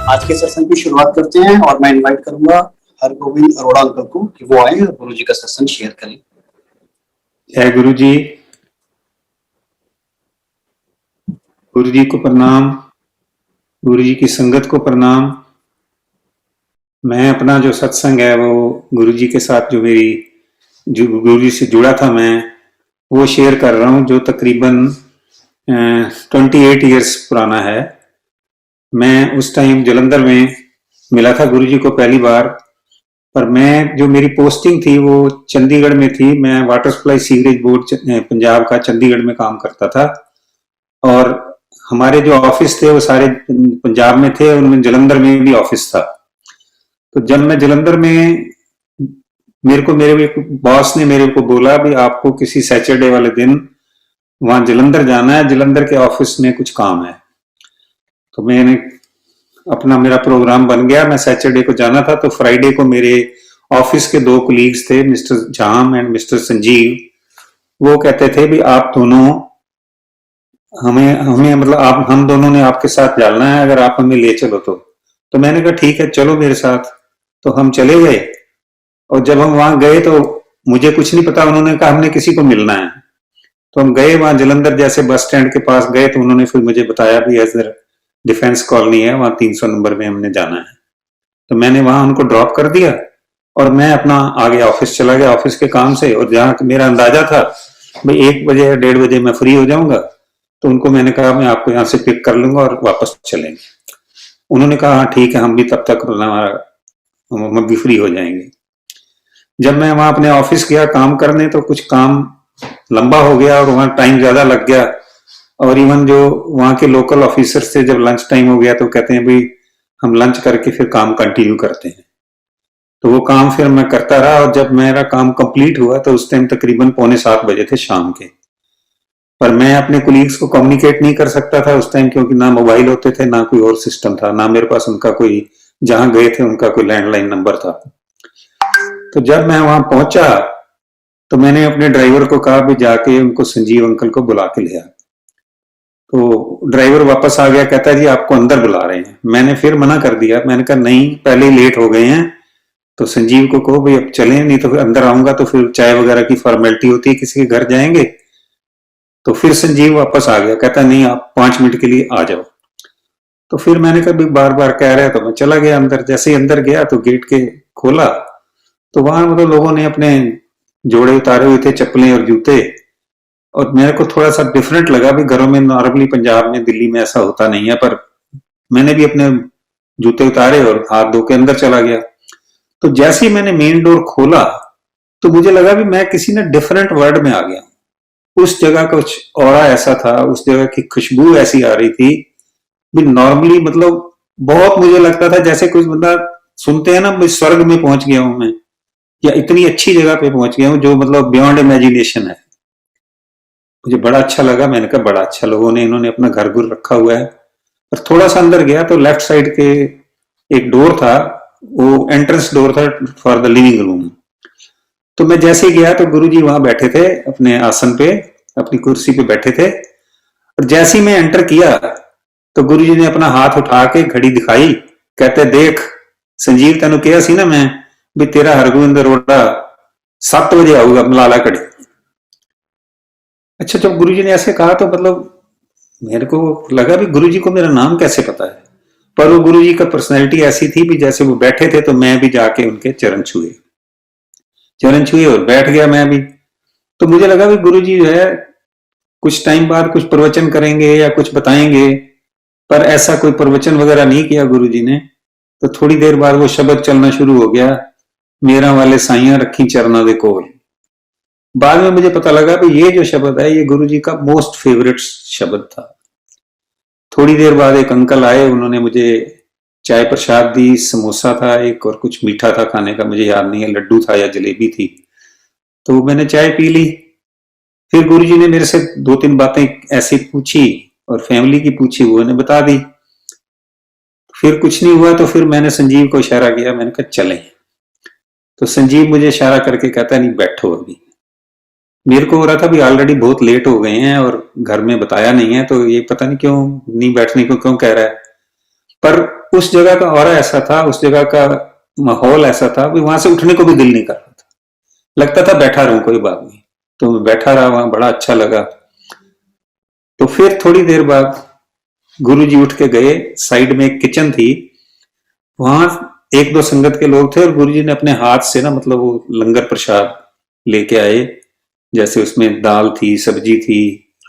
आज के सेशन की शुरुआत करते हैं और मैं इनवाइट करूंगा हरगोविंद अरोड़ा अंकल को कि वो आए और गुरु जी का सेशन शेयर करें। जय गुरु जी। गुरु जी को प्रणाम, गुरु जी की संगत को प्रणाम। मैं अपना जो सत्संग है वो गुरु जी के साथ जो गुरु जी से जुड़ा था मैं वो शेयर कर रहा हूँ, जो तकरीबन 28 ईयर्स पुराना है। मैं उस टाइम जलंधर में मिला था गुरु जी को पहली बार, पर मैं जो मेरी पोस्टिंग थी वो चंडीगढ़ में थी। मैं water supply sewerage board Punjab का चंडीगढ़ में काम करता था और हमारे जो ऑफिस थे वो सारे पंजाब में थे, उनमें जलंधर में भी ऑफिस था। तो जब मैं जलंधर में मेरे बॉस ने मेरे को बोला भी आपको किसी सैटरडे वाले दिन वहां जलंधर जाना है, जलंधर के ऑफिस में कुछ काम है। तो मेरा प्रोग्राम बन गया, मैं सैटरडे को जाना था। तो फ्राइडे को मेरे ऑफिस के दो कोलीग्स थे, mister jam and mister Sanjeev. वो कहते थे भी आप दोनों हमें मतलब हम दोनों ने आपके साथ जाना है, अगर आप हमें ले चलो तो मैंने कहा ठीक है चलो मेरे साथ। तो हम चले गए और जब हम वहां गए तो मुझे कुछ नहीं पता, उन्होंने कहा हमने किसी को मिलना है। तो हम गए वहां जलंधर जैसे बस स्टैंड के पास गए तो उन्होंने फिर मुझे बताया भी इधर डिफेंस कॉलोनी है, वहां 300 नंबर में हमने जाना है। तो मैंने वहां उनको ड्रॉप कर दिया और मैं अपना आगे ऑफिस चला गया ऑफिस के काम से। और जहां मेरा अंदाजा था भाई 1 बजे या 1:30 बजे मैं फ्री हो जाऊंगा, तो उनको मैंने कहा मैं आपको यहाँ से पिक कर लूंगा और वापस चलेंगे। उन्होंने कहा हाँ ठीक है, हम भी तब तक हम भी फ्री हो जाएंगे। जब मैं वहां अपने ऑफिस गया काम करने तो कुछ काम लंबा हो गया और वहां टाइम ज्यादा लग गया। और इवन जो वहां के लोकल ऑफिसर्स थे, जब लंच टाइम हो गया तो कहते हैं भाई हम लंच करके फिर काम कंटिन्यू करते हैं। तो वो काम फिर मैं करता रहा और जब मेरा काम कंप्लीट हुआ तो उस टाइम तकरीबन 6:45 बजे थे शाम के। पर मैं अपने कोलीग्स को कम्युनिकेट नहीं कर सकता था उस टाइम, क्योंकि ना मोबाइल होते थे ना कोई और सिस्टम था, ना मेरे पास उनका कोई, जहां गए थे उनका कोई लैंडलाइन नंबर था। तो जब मैं वहां पहुंचा तो मैंने अपने ड्राइवर को कहा भी जाके उनको संजीव अंकल को बुला के ले आ। तो ड्राइवर वापस आ गया, कहता है जी आपको अंदर बुला रहे हैं। मैंने फिर मना कर दिया, मैंने कहा नहीं पहले ही लेट हो गए हैं, तो संजीव को कहो भाई अब चलें, नहीं तो फिर अंदर आऊंगा तो फिर चाय वगैरह की फॉर्मेलिटी होती है, किसी के घर जाएंगे। तो फिर संजीव वापस आ गया, कहता नहीं आप 5 मिनट के लिए आ जाओ। तो फिर मैंने कहा बार बार कह रहा है, तो मैं चला गया अंदर। जैसे ही अंदर गया तो गेट के खोला तो वहां मतलब लोगों ने अपने जोड़े उतारे हुए थे, चप्पलें और जूते। और मेरे को थोड़ा सा डिफरेंट लगा भी, घरों में नॉर्मली पंजाब में दिल्ली में ऐसा होता नहीं है, पर मैंने भी अपने जूते उतारे और हाथ धो के अंदर चला गया। तो जैसे ही मैंने मेन डोर खोला तो मुझे लगा भी मैं किसी ने डिफरेंट वर्ल्ड में आ गया। उस जगह का कुछ ऑरा ऐसा था, उस जगह की खुशबू ऐसी आ रही थी भी नॉर्मली मतलब बहुत मुझे लगता था जैसे कुछ बंदा सुनते हैं ना स्वर्ग में पहुंच गया हूं मैं, या इतनी अच्छी जगह पे पहुंच गया हूं जो मतलब बियॉन्ड इमेजिनेशन है। मुझे बड़ा अच्छा लगा, मैंने कहा बड़ा अच्छा लोगों ने इन्होंने अपना घर गुर रखा हुआ है। और थोड़ा सा अंदर गया तो लेफ्ट साइड के एक डोर था, वो एंट्रेंस डोर था फॉर द लिविंग रूम। तो मैं जैसे ही गया तो गुरुजी वहां बैठे थे अपने आसन पे, अपनी कुर्सी पे बैठे थे। और जैसे ही मैं एंटर किया तो गुरुजी ने अपना हाथ उठा के घड़ी दिखाई, कहते देख संजीव तेन कहा सी ना मैं भी तेरा हरगोविंद अरोड़ा 7 बजे आऊगा मलाला घड़ी। अच्छा, जब गुरुजी ने ऐसे कहा तो मतलब मेरे को लगा भी गुरुजी को मेरा नाम कैसे पता है। पर वो गुरुजी का पर्सनैलिटी ऐसी थी भी जैसे वो बैठे थे तो मैं भी जाके उनके चरण छुए और बैठ गया मैं भी। तो मुझे लगा भी गुरुजी जो है कुछ टाइम बाद कुछ प्रवचन करेंगे या कुछ बताएंगे, पर ऐसा कोई प्रवचन वगैरह नहीं किया गुरुजी ने। तो थोड़ी देर बाद वो शब्द चलना शुरू हो गया, मेरा वाले साइयां रखी चरणा दे कोल। बाद में मुझे पता लगा कि ये जो शब्द है ये गुरुजी का मोस्ट फेवरेट शब्द था। थोड़ी देर बाद एक अंकल आए, उन्होंने मुझे चाय प्रसाद दी, समोसा था एक और कुछ मीठा था खाने का, मुझे याद नहीं है लड्डू था या जलेबी थी। तो मैंने चाय पी ली। फिर गुरुजी ने मेरे से 2-3 बातें ऐसी पूछी और फैमिली की पूछी, वो ने बता दी। फिर कुछ नहीं हुआ तो फिर मैंने संजीव को इशारा किया, मैंने कहा चलें। तो संजीव मुझे इशारा करके कहता नहीं बैठो अभी। मेरे को हो रहा था भी ऑलरेडी बहुत लेट हो गए हैं और घर में बताया नहीं है, तो ये पता नहीं क्यों नहीं बैठने को क्यों कह रहा है। पर उस जगह का ऑरा ऐसा था, उस जगह का माहौल ऐसा था कि वहां से उठने को भी दिल नहीं कर रहा था, लगता था बैठा रहूं कोई बात नहीं। तो मैं बैठा रहा वहां, बड़ा अच्छा लगा। तो फिर थोड़ी देर बाद गुरुजी उठ के गए, साइड में एक किचन थी, वहां एक दो संगत के लोग थे और गुरुजी ने अपने हाथ से ना मतलब वो लंगर प्रसाद लेके आए, जैसे उसमें दाल थी, सब्जी थी,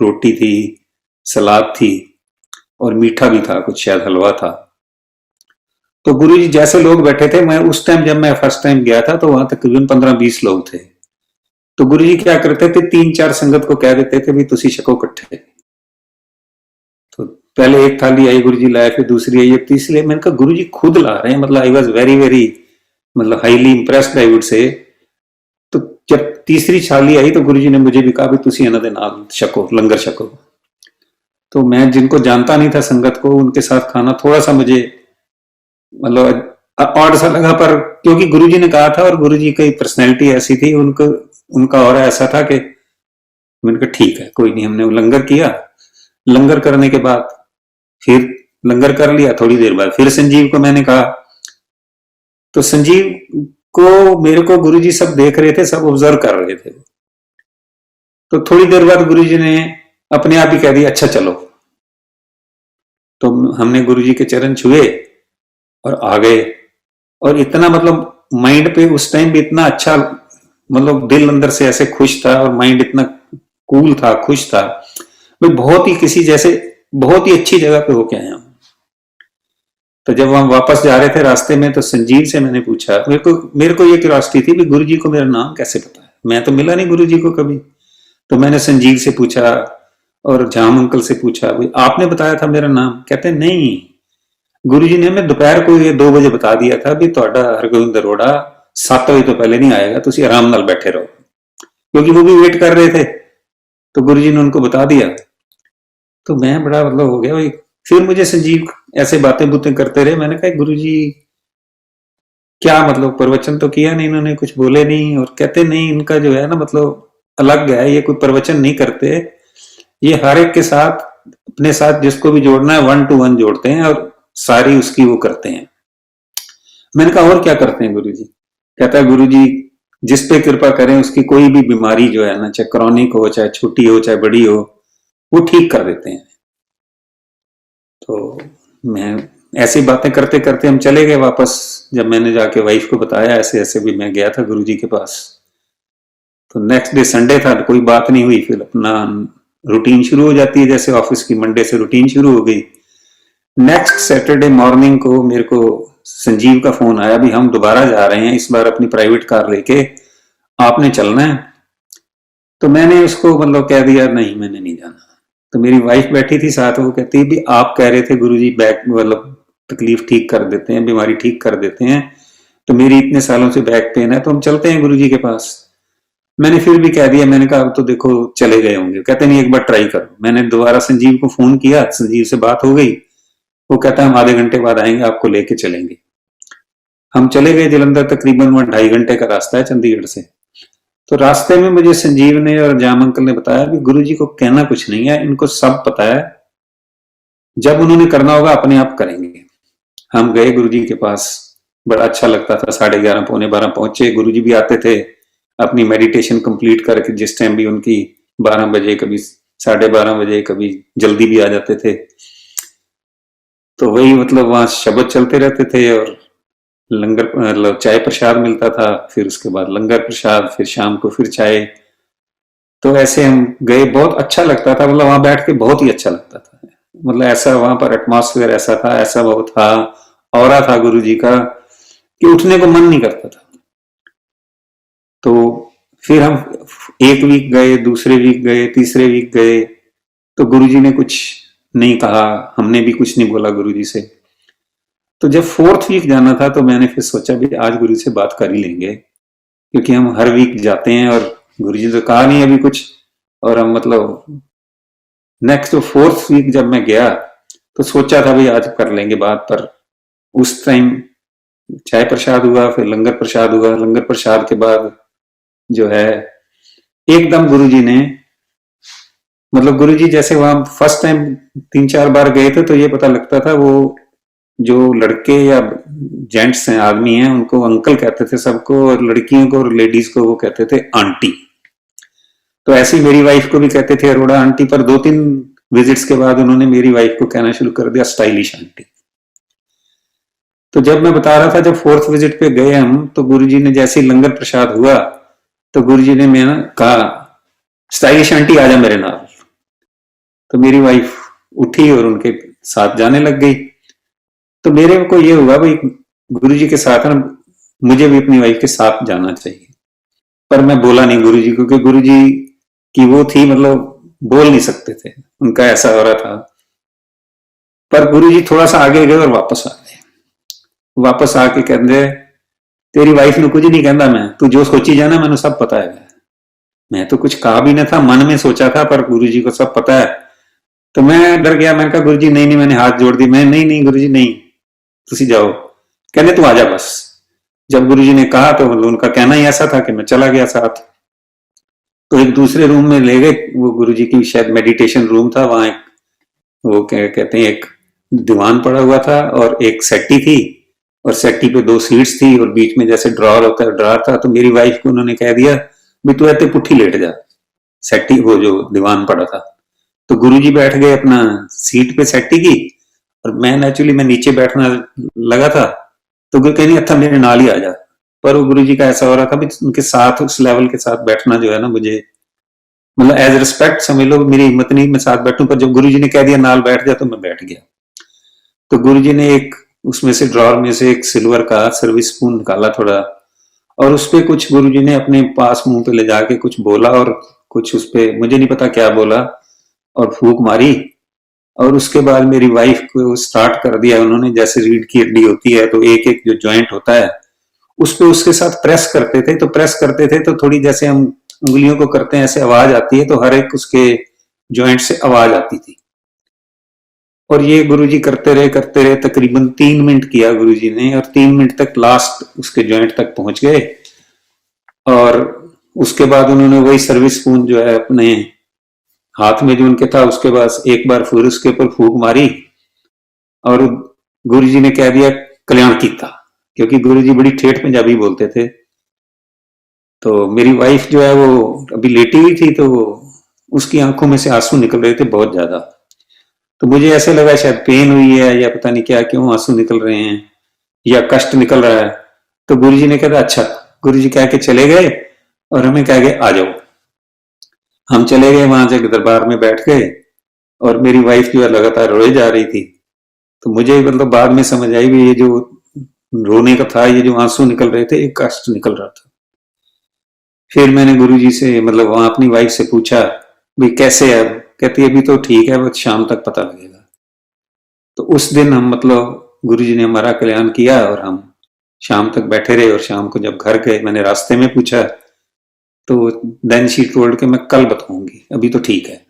रोटी थी, सलाद थी और मीठा भी था, कुछ शायद हलवा था। तो गुरुजी जैसे लोग बैठे थे, मैं उस टाइम जब मैं फर्स्ट टाइम गया था तो वहां तकरीबन 15-20 लोग थे। तो गुरुजी क्या करते थे, 3-4 संगत को कह देते थे भी तुसी छको इकट्ठे। तो पहले एक थाली आई, गुरुजी लाए, फिर दूसरी आई, तीसरी। मैंने कहा गुरुजी खुद ला रहे हैं, मतलब आई वॉज वेरी वेरी मतलब highly impressed I would say. तो जब तीसरी थाली आई तो गुरुजी ने मुझे भी कहा भी तुसी इन्हां दे नाल छको, लंगर छको। तो मैं जिनको जानता नहीं था संगत को, उनके साथ खाना थोड़ा सा मुझे मतलब ऑड सा लगा, पर क्योंकि गुरुजी ने कहा था और गुरुजी की पर्सनैलिटी ऐसी थी, उनको उनका और ऐसा था कि मैंने कहा ठीक है कोई नहीं। हमने वो लंगर किया, लंगर करने के बाद फिर लंगर कर लिया, थोड़ी देर बाद फिर संजीव को मैंने कहा। तो संजीव को मेरे को गुरुजी सब देख रहे थे, सब ऑब्जर्व कर रहे थे। तो थोड़ी देर बाद गुरुजी ने अपने आप ही कह दिया अच्छा चलो। तो हमने गुरुजी के चरण छुए और आ गए। और इतना मतलब माइंड पे उस टाइम भी इतना अच्छा, मतलब दिल अंदर से ऐसे खुश था और माइंड इतना कूल था, खुश था, मैं बहुत ही किसी जैसे बहुत ही अच्छी जगह पे होके आया हूं। तो जब हम वापस जा रहे थे रास्ते में, तो संजीव से मैंने पूछा, मेरे को ये क्यूरियोसिटी थी भी गुरुजी को मेरा नाम कैसे पता है, मैं तो मिला नहीं गुरुजी को कभी। तो मैंने संजीव से पूछा और जाम अंकल से पूछा, भाई आपने बताया था मेरा नाम? कहते नहीं, गुरुजी ने हमें दोपहर को ये 2 बजे बता दिया था भी ਤੁਹਾਡਾ हरगोविंद अरोड़ा 7 बजे तो पहले नहीं आएगा, तुसी आराम नाल बैठे रहो, क्योंकि वो भी वेट कर रहे थे। तो गुरुजी ने उनको बता दिया। तो मैं बड़ा मतलब हो गया भाई। फिर मुझे संजीव ऐसे बातें बुतें करते रहे, मैंने कहा गुरुजी क्या मतलब प्रवचन तो किया नहीं इन्होंने, कुछ बोले नहीं। और कहते नहीं, इनका जो है ना मतलब अलग है, ये कोई प्रवचन नहीं करते, ये हर एक के साथ अपने साथ जिसको भी जोड़ना है 1 to 1 जोड़ते हैं और सारी उसकी वो करते हैं। मैंने कहा और क्या करते हैं गुरुजी? कहता है गुरुजी जिस पे कृपा करें उसकी कोई भी बीमारी जो है ना, चाहे क्रॉनिक हो, चाहे छोटी हो, चाहे बड़ी हो, वो ठीक कर देते हैं। तो मैं ऐसी बातें करते करते हम चले गए वापस। जब मैंने जाके वाइफ को बताया ऐसे ऐसे भी मैं गया था गुरुजी के पास, तो नेक्स्ट डे संडे था, कोई बात नहीं हुई। फिर अपना रूटीन शुरू हो जाती है, जैसे ऑफिस की मंडे से रूटीन शुरू हो गई। नेक्स्ट सैटरडे मॉर्निंग को मेरे को संजीव का फोन आया भी हम दोबारा जा रहे हैं, इस बार अपनी प्राइवेट कार लेके, आपने चलना है। तो मैंने उसको मतलब कह दिया नहीं मैंने नहीं जाना। तो मेरी वाइफ बैठी थी साथ, वो कहती भी आप कह रहे थे गुरुजी बैक मतलब तकलीफ ठीक कर देते हैं, बीमारी ठीक कर देते हैं, तो मेरी इतने सालों से बैक पेन है, तो हम चलते हैं गुरुजी के पास। मैंने फिर भी कह दिया, मैंने कहा अब तो देखो चले गए होंगे। कहते नहीं एक बार ट्राई करो। मैंने दोबारा संजीव को फोन किया, संजीव से बात हो गई, वो कहता है हम आधे घंटे बाद आएंगे, आपको लेके चलेंगे। हम चले गए जलंधर, तकरीबन 2.5 घंटे का रास्ता है चंडीगढ़ से। तो रास्ते में मुझे संजीव ने और जाम अंकल ने बताया कि गुरुजी को कहना कुछ नहीं है, इनको सब पता है, जब उन्होंने करना होगा अपने आप करेंगे। हम गए गुरुजी के पास, बड़ा अच्छा लगता था। 11:30 पौने 12 पहुंचे। गुरुजी भी आते थे अपनी मेडिटेशन कंप्लीट करके, जिस टाइम भी उनकी 12 बजे, कभी 12:30 बजे, कभी जल्दी भी आ जाते थे। तो वही मतलब वहां शब्द चलते रहते थे और लंगर मतलब चाय प्रसाद मिलता था, फिर उसके बाद लंगर प्रसाद, फिर शाम को फिर चाय। तो ऐसे हम गए, बहुत अच्छा लगता था, मतलब वहां बैठ के बहुत ही अच्छा लगता था। मतलब ऐसा वहां पर एटमॉस्फेयर ऐसा था, ऐसा वो था, ऑरा था गुरुजी का कि उठने को मन नहीं करता था। तो फिर हम एक वीक गए, दूसरे वीक गए, तीसरे वीक गए, तो गुरुजी ने कुछ नहीं कहा, हमने भी कुछ नहीं बोला गुरुजी से। तो जब 4th वीक जाना था तो मैंने फिर सोचा भी आज गुरु से बात कर ही लेंगे, क्योंकि हम हर वीक जाते हैं और गुरुजी ने तो कहा नहीं अभी कुछ। और हम मतलब नेक्स्ट 4th वीक जब मैं गया तो सोचा था भाई आज कर लेंगे बात, पर उस टाइम चाय प्रसाद हुआ, फिर लंगर प्रसाद हुआ। लंगर प्रसाद के बाद जो है एकदम गुरुजी ने मतलब गुरुजी जैसे वहां फर्स्ट टाइम 3-4 बार गए थे तो ये पता लगता था वो जो लड़के या जेंट्स हैं, आदमी हैं, उनको अंकल कहते थे सबको, और लड़कियों को और लेडीज को वो कहते थे आंटी। तो ऐसे ही मेरी वाइफ को भी कहते थे अरोड़ा आंटी, पर 2-3 विजिट्स के बाद उन्होंने मेरी वाइफ को कहना शुरू कर दिया स्टाइलिश आंटी। तो जब मैं बता रहा था, जब 4th विजिट पे गए हम, तो गुरुजी ने जैसे ही लंगर प्रसाद हुआ तो गुरुजी ने मैं कहा स्टाइलिश आंटी आजा मेरे नाल। तो मेरी वाइफ उठी और उनके साथ जाने लग गई। तो मेरे को ये हुआ भाई गुरुजी के साथ ना मुझे भी अपनी वाइफ के साथ जाना चाहिए, पर मैं बोला नहीं गुरुजी को, क्योंकि गुरुजी की वो थी, मतलब बोल नहीं सकते थे, उनका ऐसा हो रहा था। पर गुरुजी थोड़ा सा आगे गए और वापस आ गए। वापस आके कहते तेरी वाइफ ने कुछ नहीं कहता, मैं तू जो सोची जाना मैंने सब पता है। मैं तो कुछ कहा भी ना था, मन में सोचा था, पर गुरुजी को सब पता है। तो मैं डर गया, मैंने कहा गुरुजी नहीं नहीं, मैंने हाथ जोड़ दी, मैं नहीं नहीं गुरुजी नहीं, तुसी जाओ। कहने तू आजा बस। जब गुरुजी ने कहा तो मतलब उनका कहना ही ऐसा था कि मैं चला गया साथ। तो एक दूसरे रूम में ले गए, वो गुरुजी की शायद मेडिटेशन रूम था, वहां एक वो कहते हैं एक दीवान पड़ा हुआ था और एक सेट्टी थी, और सेट्टी पे 2 सीट्स थी और बीच में जैसे ड्रॉर होता है ड्रॉर था। तो मेरी वाइफ को उन्होंने कह दिया भी तू ऐसे पुट्ठी लेट जा, सेट्टी वो जो दीवान पड़ा था। तो गुरुजी बैठ गए अपना सीट पे सेट्टी की, और मैं नेचुरली मैं नीचे बैठना लगा था। तो गुरु कहनी अच्छा मेरे नाल ही आ जा। पर वो गुरुजी का ऐसा हो रहा था भी उनके साथ उस लेवल के साथ बैठना जो है ना, मुझे मतलब एज रिस्पेक्ट समझ लो, मेरी हिम्मत नहीं मैं साथ बैठूं। पर जब गुरुजी ने कह दिया नाल बैठ जा तो मैं बैठ गया। तो गुरुजी ने एक उसमें से ड्रॉर में से एक सिल्वर का सर्विस स्पून निकाला थोड़ा, और उस पे कुछ गुरुजी ने अपने पास मुंह पे ले जाके कुछ बोला, और कुछ उस पे मुझे नहीं पता क्या बोला, और फूंक मारी। और उसके बाद मेरी वाइफ को स्टार्ट कर दिया उन्होंने, जैसे रीढ़ की हड्डी होती है तो एक एक जो जॉइंट होता है उस पे उसके साथ प्रेस करते थे। तो प्रेस करते थे तो थोड़ी जैसे हम उंगलियों को करते हैं ऐसे आवाज आती है, तो हर एक उसके जॉइंट से आवाज आती थी। और ये गुरुजी करते रहे तकरीबन 3 मिनट किया गुरुजी ने, और 3 मिनट तक लास्ट उसके जॉइंट तक पहुंच गए। और उसके बाद उन्होंने वही सर्विस स्पून जो है अपने हाथ में जो उनके था उसके बाद एक बार फिर उसके ऊपर फूंक मारी, और गुरुजी ने कह दिया कल्याण कीता, क्योंकि गुरुजी बड़ी ठेठ पंजाबी बोलते थे। तो मेरी वाइफ जो है वो अभी लेटी हुई थी, तो उसकी आंखों में से आंसू निकल रहे थे बहुत ज्यादा। तो मुझे ऐसे लगा शायद पेन हुई है या पता नहीं क्या, क्यों आंसू निकल रहे हैं या कष्ट निकल रहा है। तो गुरुजी ने कहा अच्छा, गुरुजी कह के चले गए और हमें कह गए आ जाओ। हम चले गए वहां से दरबार में बैठ गए, और मेरी वाइफ जो है लगातार रोए जा रही थी। तो मुझे मतलब बाद में समझ आई भी ये जो रोने का था, ये जो आंसू निकल रहे थे, एक कष्ट निकल रहा था। फिर मैंने गुरुजी से मतलब वहां अपनी वाइफ से पूछा भाई कैसे है, कहती अभी तो ठीक है, बस शाम तक पता लगेगा। तो उस दिन हम मतलब गुरुजी ने हमारा कल्याण किया और हम शाम तक बैठे रहे। और शाम को जब घर गए मैंने रास्ते में पूछा, तो देन शी टोल्ड कि मैं कल बताऊंगी, अभी तो ठीक है।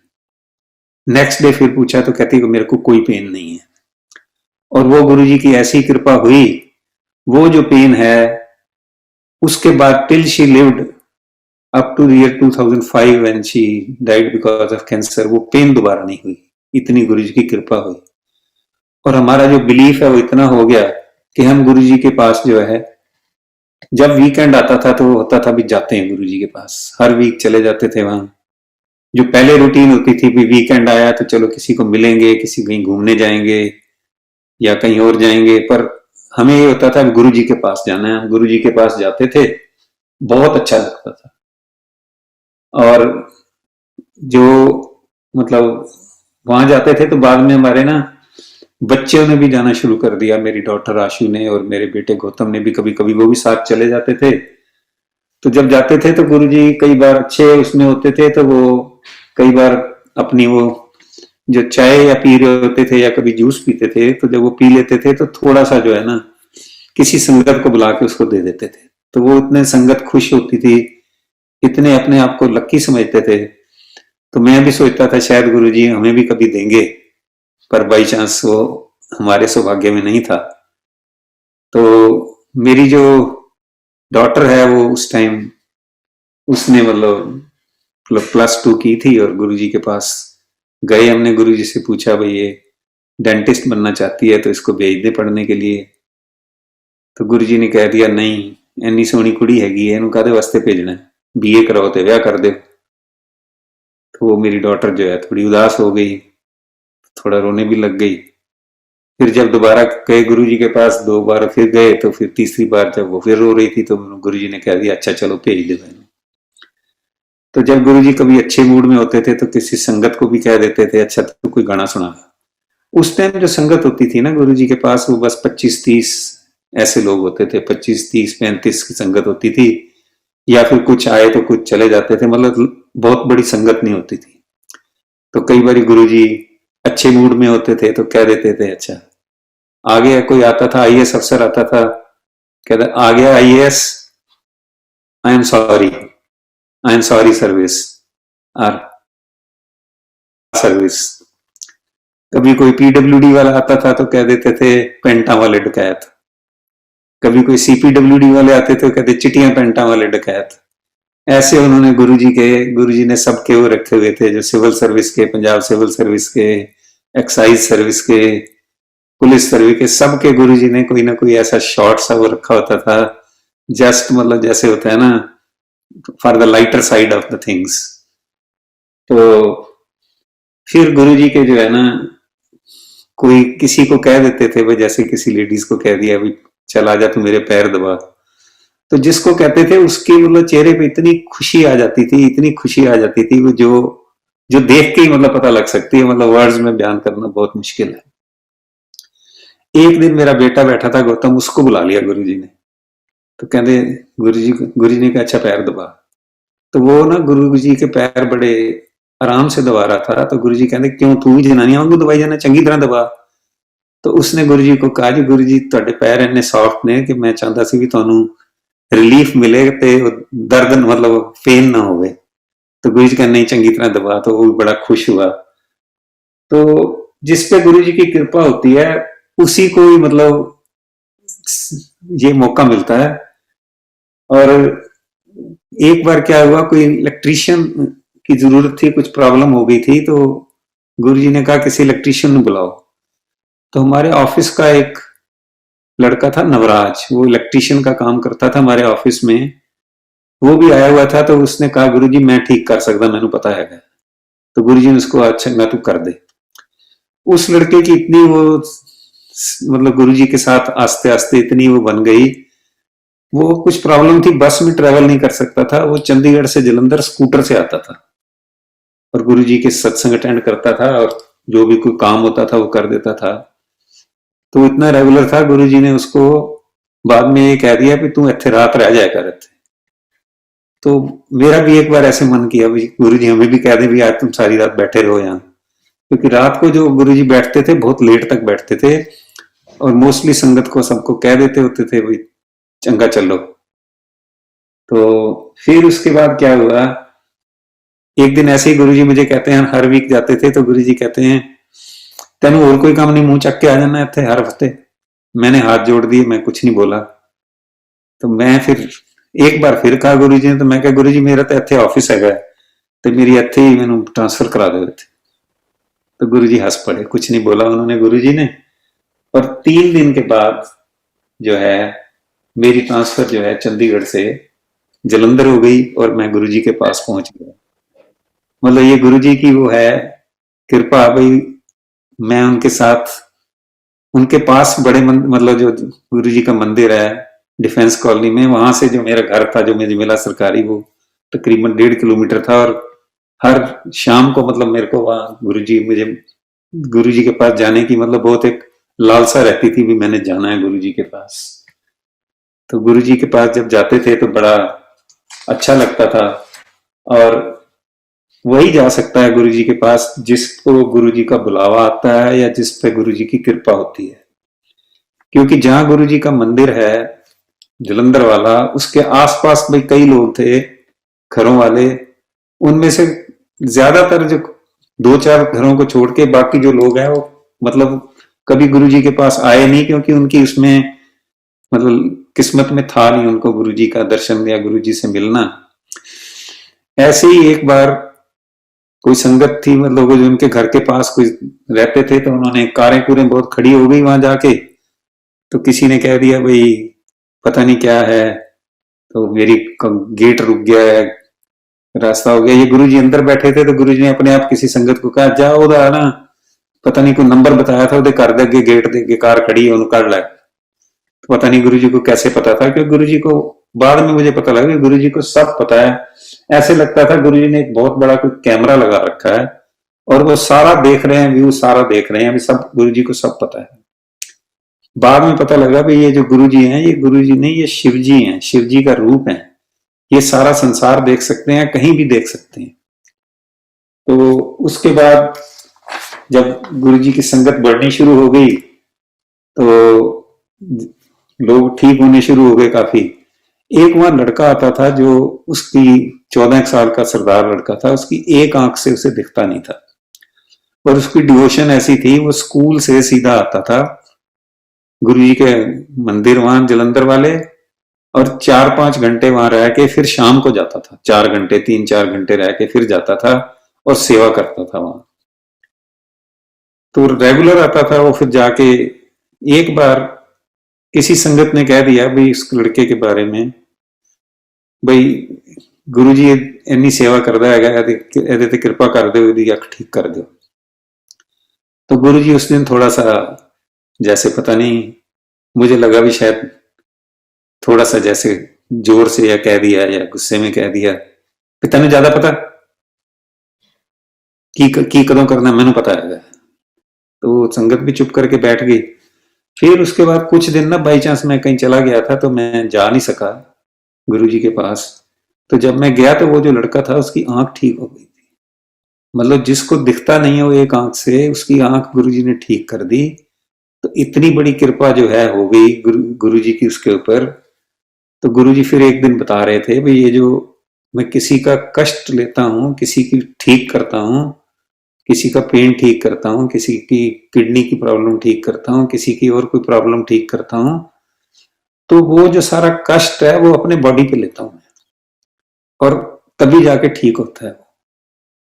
नेक्स्ट डे फिर पूछा तो कहती मेरे को कोई पेन नहीं है। और वो गुरुजी की ऐसी कृपा हुई, वो जो पेन है उसके बाद till she lived up to the year 2005 when she died because of cancer, वो पेन दोबारा नहीं हुई, इतनी गुरुजी की कृपा हुई। और हमारा जो बिलीफ है वो इतना हो गया कि हम गुरुजी के पास जो है जब वीकेंड आता था तो होता था भी जाते हैं गुरुजी के पास, हर वीक चले जाते थे वहां। जो पहले रूटीन होती थी भी वीकेंड आया तो चलो किसी को मिलेंगे, किसी कहीं घूमने जाएंगे या कहीं और जाएंगे, पर हमें ये होता था गुरु जी के पास जाना है। गुरु जी के पास जाते थे, बहुत अच्छा लगता था। और जो मतलब वहां जाते थे तो बाद में हमारे ना बच्चों ने भी जाना शुरू कर दिया, मेरी डॉटर आशु ने और मेरे बेटे गौतम ने भी, कभी कभी वो भी साथ चले जाते थे। तो जब जाते थे तो गुरुजी कई बार अच्छे उसमें होते थे, तो वो कई बार अपनी वो जो चाय या पी रहे होते थे या कभी जूस पीते थे, तो जब वो पी लेते थे तो थोड़ा सा जो है ना किसी संगत को बुला के उसको दे देते थे। तो वो इतने संगत खुश होती थी, इतने अपने आप को लक्की समझते थे। तो मैं भी सोचता था शायद गुरुजी हमें भी कभी देंगे, पर बाई चांस वो हमारे सौभाग्य में नहीं था। तो मेरी जो डॉटर है वो उस टाइम उसने मतलब +2 की थी और गुरुजी के पास गए। हमने गुरुजी से पूछा भाई ये डेंटिस्ट बनना चाहती है तो इसको भेज दे पढ़ने के लिए। तो गुरु जी ने कह दिया नहीं, इन्नी सोहनी कुड़ी हैगी है, इन्हू काहदे वास्ते भेजना है, बीए कराओ तो ब्याह कर दे। तो वो मेरी डॉटर जो है थोड़ी उदास हो गई, थोड़ा रोने भी लग गई। फिर जब दोबारा गए गुरु जी के पास, 2 बार फिर गए, तो फिर तीसरी बार जब वो फिर रो रही थी तो गुरु जी ने कह दिया अच्छा चलो भेज दे मैंने। तो जब गुरु जी कभी अच्छे मूड में होते थे तो किसी संगत को भी कह देते थे अच्छा तो कोई गाना सुना। उस टाइम जो संगत होती थी ना गुरु जी के पास, वो बस 25-30 ऐसे लोग होते थे, 25-30-35 की संगत होती थी, या फिर कुछ आए तो कुछ चले जाते थे, मतलब बहुत बड़ी संगत नहीं होती थी। तो कई बार गुरु जी अच्छे मूड में होते थे तो कह देते थे अच्छा, आगे कोई आता था आईएएस अफसर आता था, कहता आ गया IAS, I am sorry service or service. कभी कोई पीडब्ल्यूडी वाला आता था तो कह देते थे पेंटा वाले डकैत। कभी कोई सीपीडब्ल्यूडी वाले आते थे तो कहते चिटियां पेंटा वाले डकैत। ऐसे उन्होंने गुरुजी ने सबके वो रखे हुए थे, जो सिविल सर्विस के, पंजाब सिविल सर्विस के, एक्साइज सर्विस के, पुलिस सर्विस के, सबके गुरुजी ने कोई ना कोई ऐसा शॉर्ट सा वो रखा होता था, जस्ट मतलब जैसे होता है ना for the lighter side of the things. तो फिर गुरुजी के जो है ना, कोई किसी को कह देते थे भाई, जैसे किसी लेडीज को कह दिया भाई चल आजा तू मेरे पैर दबा, तो जिसको कहते थे उसके मतलब चेहरे पे इतनी खुशी आ जाती थी, इतनी खुशी आ जाती थी, वो जो जो देख के ही मतलब पता लग सकती है, मतलब वर्ड्स में बयान करना बहुत मुश्किल है। एक दिन मेरा बेटा बैठा था गौतम, उसको बुला लिया गुरुजी ने, तो कहते गुरुजी ने कहा अच्छा पैर दबा। तो वो ना गुरुजी के पैर बड़े आराम से दबा रहा था, तो गुरुजी कहते क्यों तू भी जनानियां वांगू दबाई जाना, चंगी तरह दबा। तो उसने गुरुजी को कहा जी गुरुजी तुहाडे पैर इन्ने सॉफ्ट ने कि मैं चाहता सी भी तुहानू रिलीफ मिले ते दर्द मतलब फेल ना होवे। तो गुरु जी कहने नहीं चंगी तरह दबा, तो वो भी बड़ा खुश हुआ। तो जिस पे गुरु जी की कृपा होती है उसी को ही मतलब ये मौका मिलता है। और एक बार क्या हुआ, कोई इलेक्ट्रीशियन की जरूरत थी, कुछ प्रॉब्लम हो गई थी, तो गुरु जी ने कहा किसी इलेक्ट्रीशियन को बुलाओ। तो हमारे ऑफिस का एक लड़का था नवराज, वो इलेक्ट्रीशियन का काम करता था हमारे ऑफिस में, वो भी आया हुआ था। तो उसने कहा गुरुजी मैं ठीक कर सकता, मैंने पता है। तो गुरुजी ने उसको अच्छा मैं तू कर दे। उस लड़के की इतनी वो मतलब गुरुजी के साथ आस्ते आस्ते इतनी वो बन गई, वो कुछ प्रॉब्लम थी, बस में ट्रेवल नहीं कर सकता था, वो चंडीगढ़ से जलंधर स्कूटर से आता था और गुरुजी के सत्संग अटेंड करता था, और जो भी कोई काम होता था वो कर देता था। तो इतना रेगुलर था, गुरुजी ने उसको बाद में ये कह दिया कि तू इत्थे रात रह जाया कर इत्थे। तो मेरा भी एक बार ऐसे मन किया गुरुजी हमें भी कह दे भी आज तुम सारी रात बैठे रहो यहाँ, क्योंकि रात को जो गुरुजी बैठते थे बहुत लेट तक बैठते थे, और मोस्टली संगत को सबको कह देते होते थे भाई चंगा चलो। तो फिर उसके बाद क्या हुआ, एक दिन ऐसे ही गुरुजी मुझे कहते हैं, हर वीक जाते थे, तो गुरुजी कहते हैं तेन और कोई काम नहीं, मुंह चक के आ जाना इत्थे हर हफ्ते। मैंने हाथ जोड़ दिए, मैं कुछ नहीं बोला। तो मैं फिर एक बार फिर कहा गुरुजी ने, तो मैं कहा गुरुजी मेरा तो इत्थे ऑफिस है, तो मेरी इत्थे ही मैनू ट्रांसफर करा दो इत्थे। तो गुरुजी हंस पड़े, कुछ नहीं बोला उन्होंने गुरुजी ने। और 3 दिन के बाद जो है मेरी ट्रांसफर जो है चंडीगढ़ से जलंधर हो गई, और मैं गुरुजी के पास पहुंच गया। मतलब ये गुरुजी की वो है कृपा भाई, मैं उनके साथ उनके पास बड़े मतलब जो गुरुजी का मंदिर है डिफेंस कॉलोनी में, वहां से जो मेरा घर था जो मुझे मिला सरकारी, वो तकरीबन 1.5 किलोमीटर था, और हर शाम को मतलब मेरे को वहां गुरुजी के पास जाने की मतलब बहुत एक लालसा रहती थी भी मैंने जाना है गुरुजी के पास। तो गुरुजी के पास जब जाते थे तो बड़ा अच्छा लगता था, और वही जा सकता है गुरुजी के पास जिसको गुरुजी का बुलावा आता है या जिस पे गुरुजी की कृपा होती है। क्योंकि जहां गुरुजी का मंदिर है जलंधर वाला, उसके आसपास भी कई लोग थे घरों वाले, उनमें से ज्यादातर जो 2-4 घरों को छोड़ के बाकी जो लोग हैं वो मतलब कभी गुरुजी के पास आए नहीं, क्योंकि उनकी उसमें मतलब किस्मत में था नहीं उनको गुरुजी का दर्शन या गुरुजी से मिलना। ऐसे ही एक बार कोई संगत थी मतलब जो उनके घर के पास कोई रहते थे, तो उन्होंने कारें कूरें बहुत खड़ी हो गई वहां जाके, तो किसी ने कह दिया भाई पता नहीं क्या है, तो मेरी गेट रुक गया है, रास्ता हो गया। ये गुरुजी अंदर बैठे थे, तो गुरुजी ने अपने आप किसी संगत को कहा जाओ उधर ना, पता नहीं कोई नंबर बताया था उधर कर दे अगे गेट दे कार खड़ी है उन्होंने कर ला। तो पता नहीं गुरुजी को कैसे पता था, क्योंकि गुरुजी को बाद में मुझे पता लगा कि गुरुजी को सब पता है। ऐसे लगता था गुरुजी ने एक बहुत बड़ा कोई कैमरा लगा रखा है और वो सारा देख रहे हैं, व्यू सारा देख रहे हैं, अभी सब गुरुजी को सब पता है। बाद में पता लगा भाई ये जो गुरुजी हैं, ये गुरुजी नहीं, ये शिवजी हैं, शिवजी का रूप है। ये सारा संसार देख सकते हैं, कहीं भी देख सकते हैं। तो उसके बाद जब गुरुजी की संगत बढ़नी शुरू हो गई, तो लोग ठीक होने शुरू हो गए काफी। एक वहां लड़का आता था जो उसकी 14 साल का सरदार लड़का था, उसकी एक आंख से उसे दिखता नहीं था, और उसकी डिवोशन ऐसी थी, वो स्कूल से सीधा आता था गुरुजी के मंदिर वहां जलंधर वाले, और 4-5 घंटे वहां रह के फिर शाम को जाता था, 4 घंटे 3-4 घंटे रह के फिर जाता था और सेवा करता था वहां। तो रेगुलर आता था वो। फिर जाके एक बार किसी संगत ने कह दिया भाई इस लड़के के बारे में, भाई गुरुजी इन्नी सेवा करता है, ਇਹਦੇ ਤੇ ਕਿਰਪਾ कर दो, ਇਹਦੀ ਅੱਖ ठीक कर दो। तो गुरुजी उस दिन थोड़ा सा जैसे पता नहीं, मुझे लगा भी शायद थोड़ा सा जैसे जोर से या कह दिया या गुस्से में कह दिया कि तेन ज्यादा पता की कदों करना मैनू पता है। तो संगत भी चुप करके बैठ गई। फिर उसके बाद कुछ दिन ना बाई चांस मैं कहीं चला गया था, तो मैं जा नहीं सका गुरुजी के पास। तो जब मैं गया तो वो जो लड़का था उसकी आंख ठीक हो गई थी, मतलब जिसको दिखता नहीं हो एक आंख से, उसकी आंख गुरुजी ने ठीक कर दी। तो इतनी बड़ी कृपा जो है हो गई गुरुजी की उसके ऊपर। तो गुरुजी फिर एक दिन बता रहे थे भाई ये जो मैं किसी का कष्ट लेता हूँ, किसी की ठीक करता हूँ, किसी का पेन ठीक करता हूँ, किसी की किडनी की प्रॉब्लम ठीक करता हूँ, किसी की और कोई प्रॉब्लम ठीक करता हूँ, तो वो जो सारा कष्ट है वो अपने बॉडी पे लेता हूँ और तभी जाके ठीक होता है।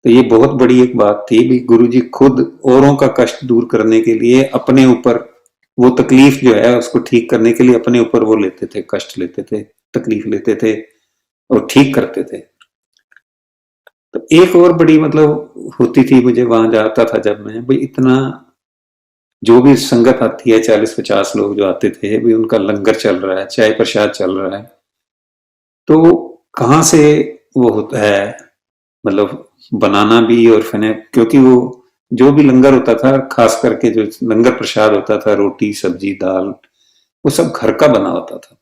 तो ये बहुत बड़ी एक बात थी भी, गुरुजी खुद औरों का कष्ट दूर करने के लिए अपने ऊपर वो तकलीफ जो है उसको ठीक करने के लिए अपने ऊपर वो लेते थे, कष्ट लेते थे, तकलीफ लेते थे और ठीक करते थे। तो एक और बड़ी मतलब होती थी मुझे वहां जाता था जब मैं, भाई इतना जो भी संगत आती है 40-50 लोग जो आते थे, भाई उनका लंगर चल रहा है, चाय प्रसाद चल रहा है, तो कहाँ से वो होता है मतलब बनाना भी और क्योंकि वो जो भी लंगर होता था, खास करके जो लंगर प्रसाद होता था, रोटी सब्जी दाल, वो सब घर का बना होता था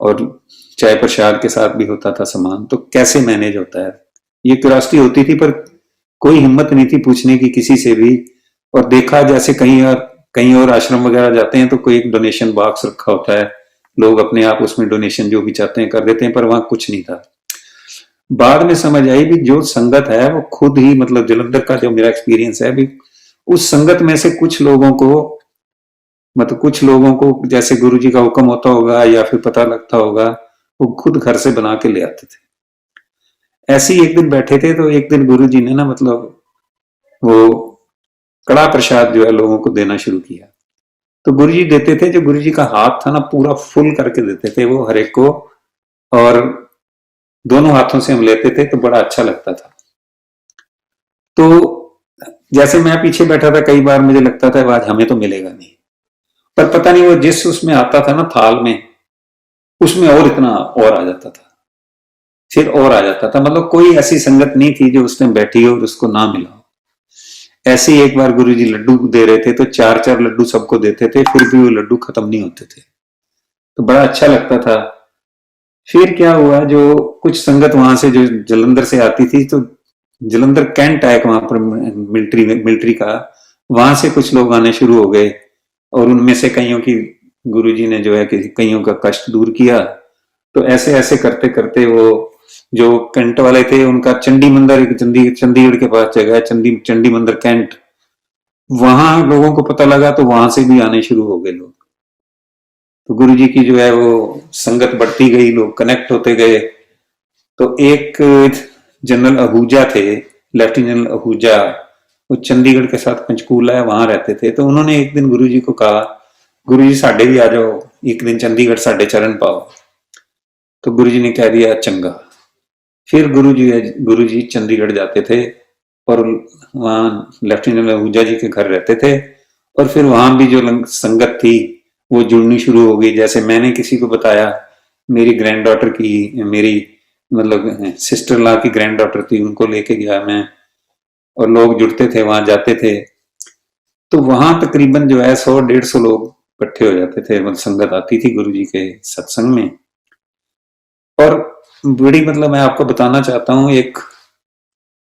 और चाय प्रसाद के साथ भी होता था सामान। तो कैसे मैनेज होता है ये क्यूरियोसिटी होती थी, पर कोई हिम्मत नहीं थी पूछने की किसी से भी। और देखा जैसे कहीं और आश्रम वगैरह जाते हैं तो कोई एक डोनेशन बॉक्स रखा होता है, लोग अपने आप उसमें डोनेशन जो भी चाहते हैं कर देते हैं, पर वहां कुछ नहीं था। बाद में समझ आई भी जो संगत है वो खुद ही, मतलब जलंधर का जो मेरा एक्सपीरियंस है भी, उस संगत में से कुछ लोगों को जैसे गुरुजी का हुक्म होता होगा या फिर पता लगता होगा, वो खुद घर से बना के ले आते थे। ऐसे ही एक दिन बैठे थे, तो एक दिन गुरुजी ने ना मतलब वो कड़ा प्रसाद जो है लोगों को देना शुरू किया। तो गुरुजी देते थे, जो गुरुजी का हाथ था ना पूरा फुल करके देते थे वो हर एक को, और दोनों हाथों से हम लेते थे तो बड़ा अच्छा लगता था। तो जैसे मैं पीछे बैठा था, कई बार मुझे लगता था आज हमें तो मिलेगा नहीं, पर पता नहीं वो जिस उसमें आता था ना थाल में, उसमें और इतना और आ जाता था, फिर और आ जाता था। मतलब कोई ऐसी संगत नहीं थी जो उस टाइम बैठी हो और उसको ना मिला हो। ऐसे ही एक बार गुरुजी लड्डू दे रहे थे, तो 4-4 लड्डू सबको देते थे, फिर भी वो लड्डू खत्म नहीं होते थे, तो बड़ा अच्छा लगता था। फिर क्या हुआ, जो कुछ संगत वहां से जो जलंधर से आती थी, तो जलंधर कैंट है वहां पर मिलिट्री का, वहां से कुछ लोग आने शुरू हो गए, और उनमें से कईयों की गुरुजी ने जो है कि कईयों का कष्ट दूर किया। तो ऐसे ऐसे करते करते वो जो कैंट वाले थे, उनका चंडी मंदिर, एक चंडीगढ़ के पास जगह है चंडी मंदिर कैंट, वहां लोगों को पता लगा, तो वहां से भी आने शुरू हो गए लोग। तो गुरुजी की जो है वो संगत बढ़ती गई, लोग कनेक्ट होते गए। तो एक जनरल आहूजा थे, लेफ्टिनेंट जनरल आहूजा, वो चंडीगढ़ के साथ पंचकूला है, वहां रहते थे। तो उन्होंने एक दिन गुरुजी को कहा, गुरुजी साढ़े भी आ जाओ, एक दिन चंडीगढ़ साढ़े चरण पाओ। तो गुरुजी ने कह दिया चंगा। फिर गुरुजी चंडीगढ़ जाते थे और वहां लेफ्टिनेंट आहूजा जी के घर रहते थे, और फिर वहां भी जो संगत थी वो जुड़नी शुरू हो गई। जैसे मैंने किसी को बताया, मेरी ग्रैंड डॉटर की, मेरी मतलब सिस्टर लॉ की ग्रैंड डॉटर थी, उनको लेके गया मैं, और लोग जुड़ते थे, वहां जाते थे। तो वहां तकरीबन जो है 100-150 लोग इकट्ठे हो जाते थे, मतलब संगत आती थी गुरुजी के सत्संग में। और बड़ी मतलब मैं आपको बताना चाहता हूँ, एक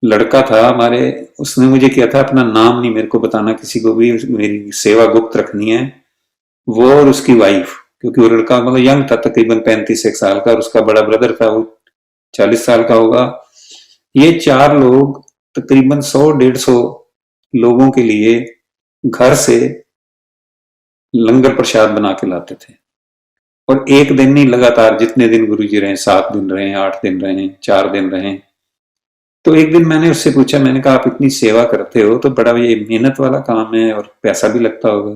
लड़का था हमारे, उसने मुझे किया था, अपना नाम नहीं मेरे को बताना किसी को भी, मेरी सेवा गुप्त रखनी है, वो और उसकी वाइफ, क्योंकि वो लड़का मतलब यंग था, तकरीबन 35 साल का, और उसका बड़ा ब्रदर था, वो 40 साल का होगा। ये 4 लोग तकरीबन 100-150 लोगों के लिए घर से लंगर प्रसाद बना के लाते थे। और एक दिन नहीं, लगातार जितने दिन गुरुजी रहे, 7 दिन रहे, 8 दिन रहे, 4 दिन रहे। तो एक दिन मैंने उससे पूछा, मैंने कहा आप इतनी सेवा करते हो तो बड़ा ये मेहनत वाला काम है और पैसा भी लगता होगा।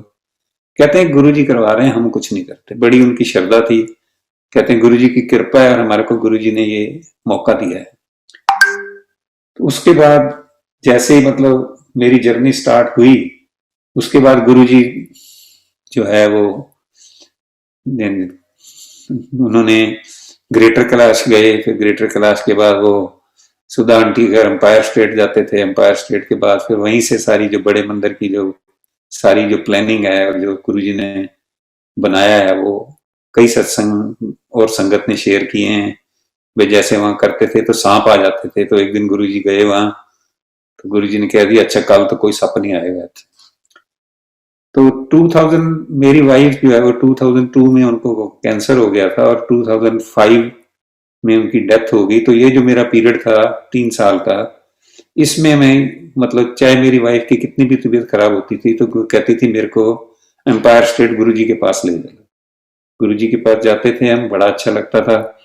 कहते हैं गुरुजी करवा रहे हैं, हम कुछ नहीं करते। बड़ी उनकी श्रद्धा थी। कहते हैं गुरुजी की कृपा है और हमारे को गुरुजी ने ये मौका दिया है। तो उसके बाद जैसे ही मतलब मेरी जर्नी स्टार्ट हुई, उसके बाद गुरुजी जो है वो उन्होंने ग्रेटर कैलाश गए। फिर ग्रेटर कैलाश के बाद वो सुधा आंटी घर एम्पायर स्टेट जाते थे। एम्पायर स्टेट के बाद फिर वहीं से सारी जो बड़े मंदिर की जो सारी जो प्लानिंग है और जो गुरुजी ने बनाया है, वो कई सत्संग और संगत ने शेयर किए हैं। वे जैसे वहां करते थे तो सांप आ जाते थे, तो एक दिन गुरुजी गए वहां, तो गुरुजी ने कह दिया अच्छा कल तो कोई सप नहीं आएगा। तो 2000 मेरी वाइफ जो है वो 2002 में उनको कैंसर हो गया था, और 2005 में उनकी डेथ हो गई। तो ये जो मेरा पीरियड था 3 साल का, इसमें मैं मतलब चाहे मेरी वाइफ की कितनी भी तबीयत खराब होती थी तो कहती थी मेरे को एम्पायर स्टेट गुरुजी के पास ले जाओ। गुरुजी के पास जाते थे हम, बड़ा अच्छा लगता था।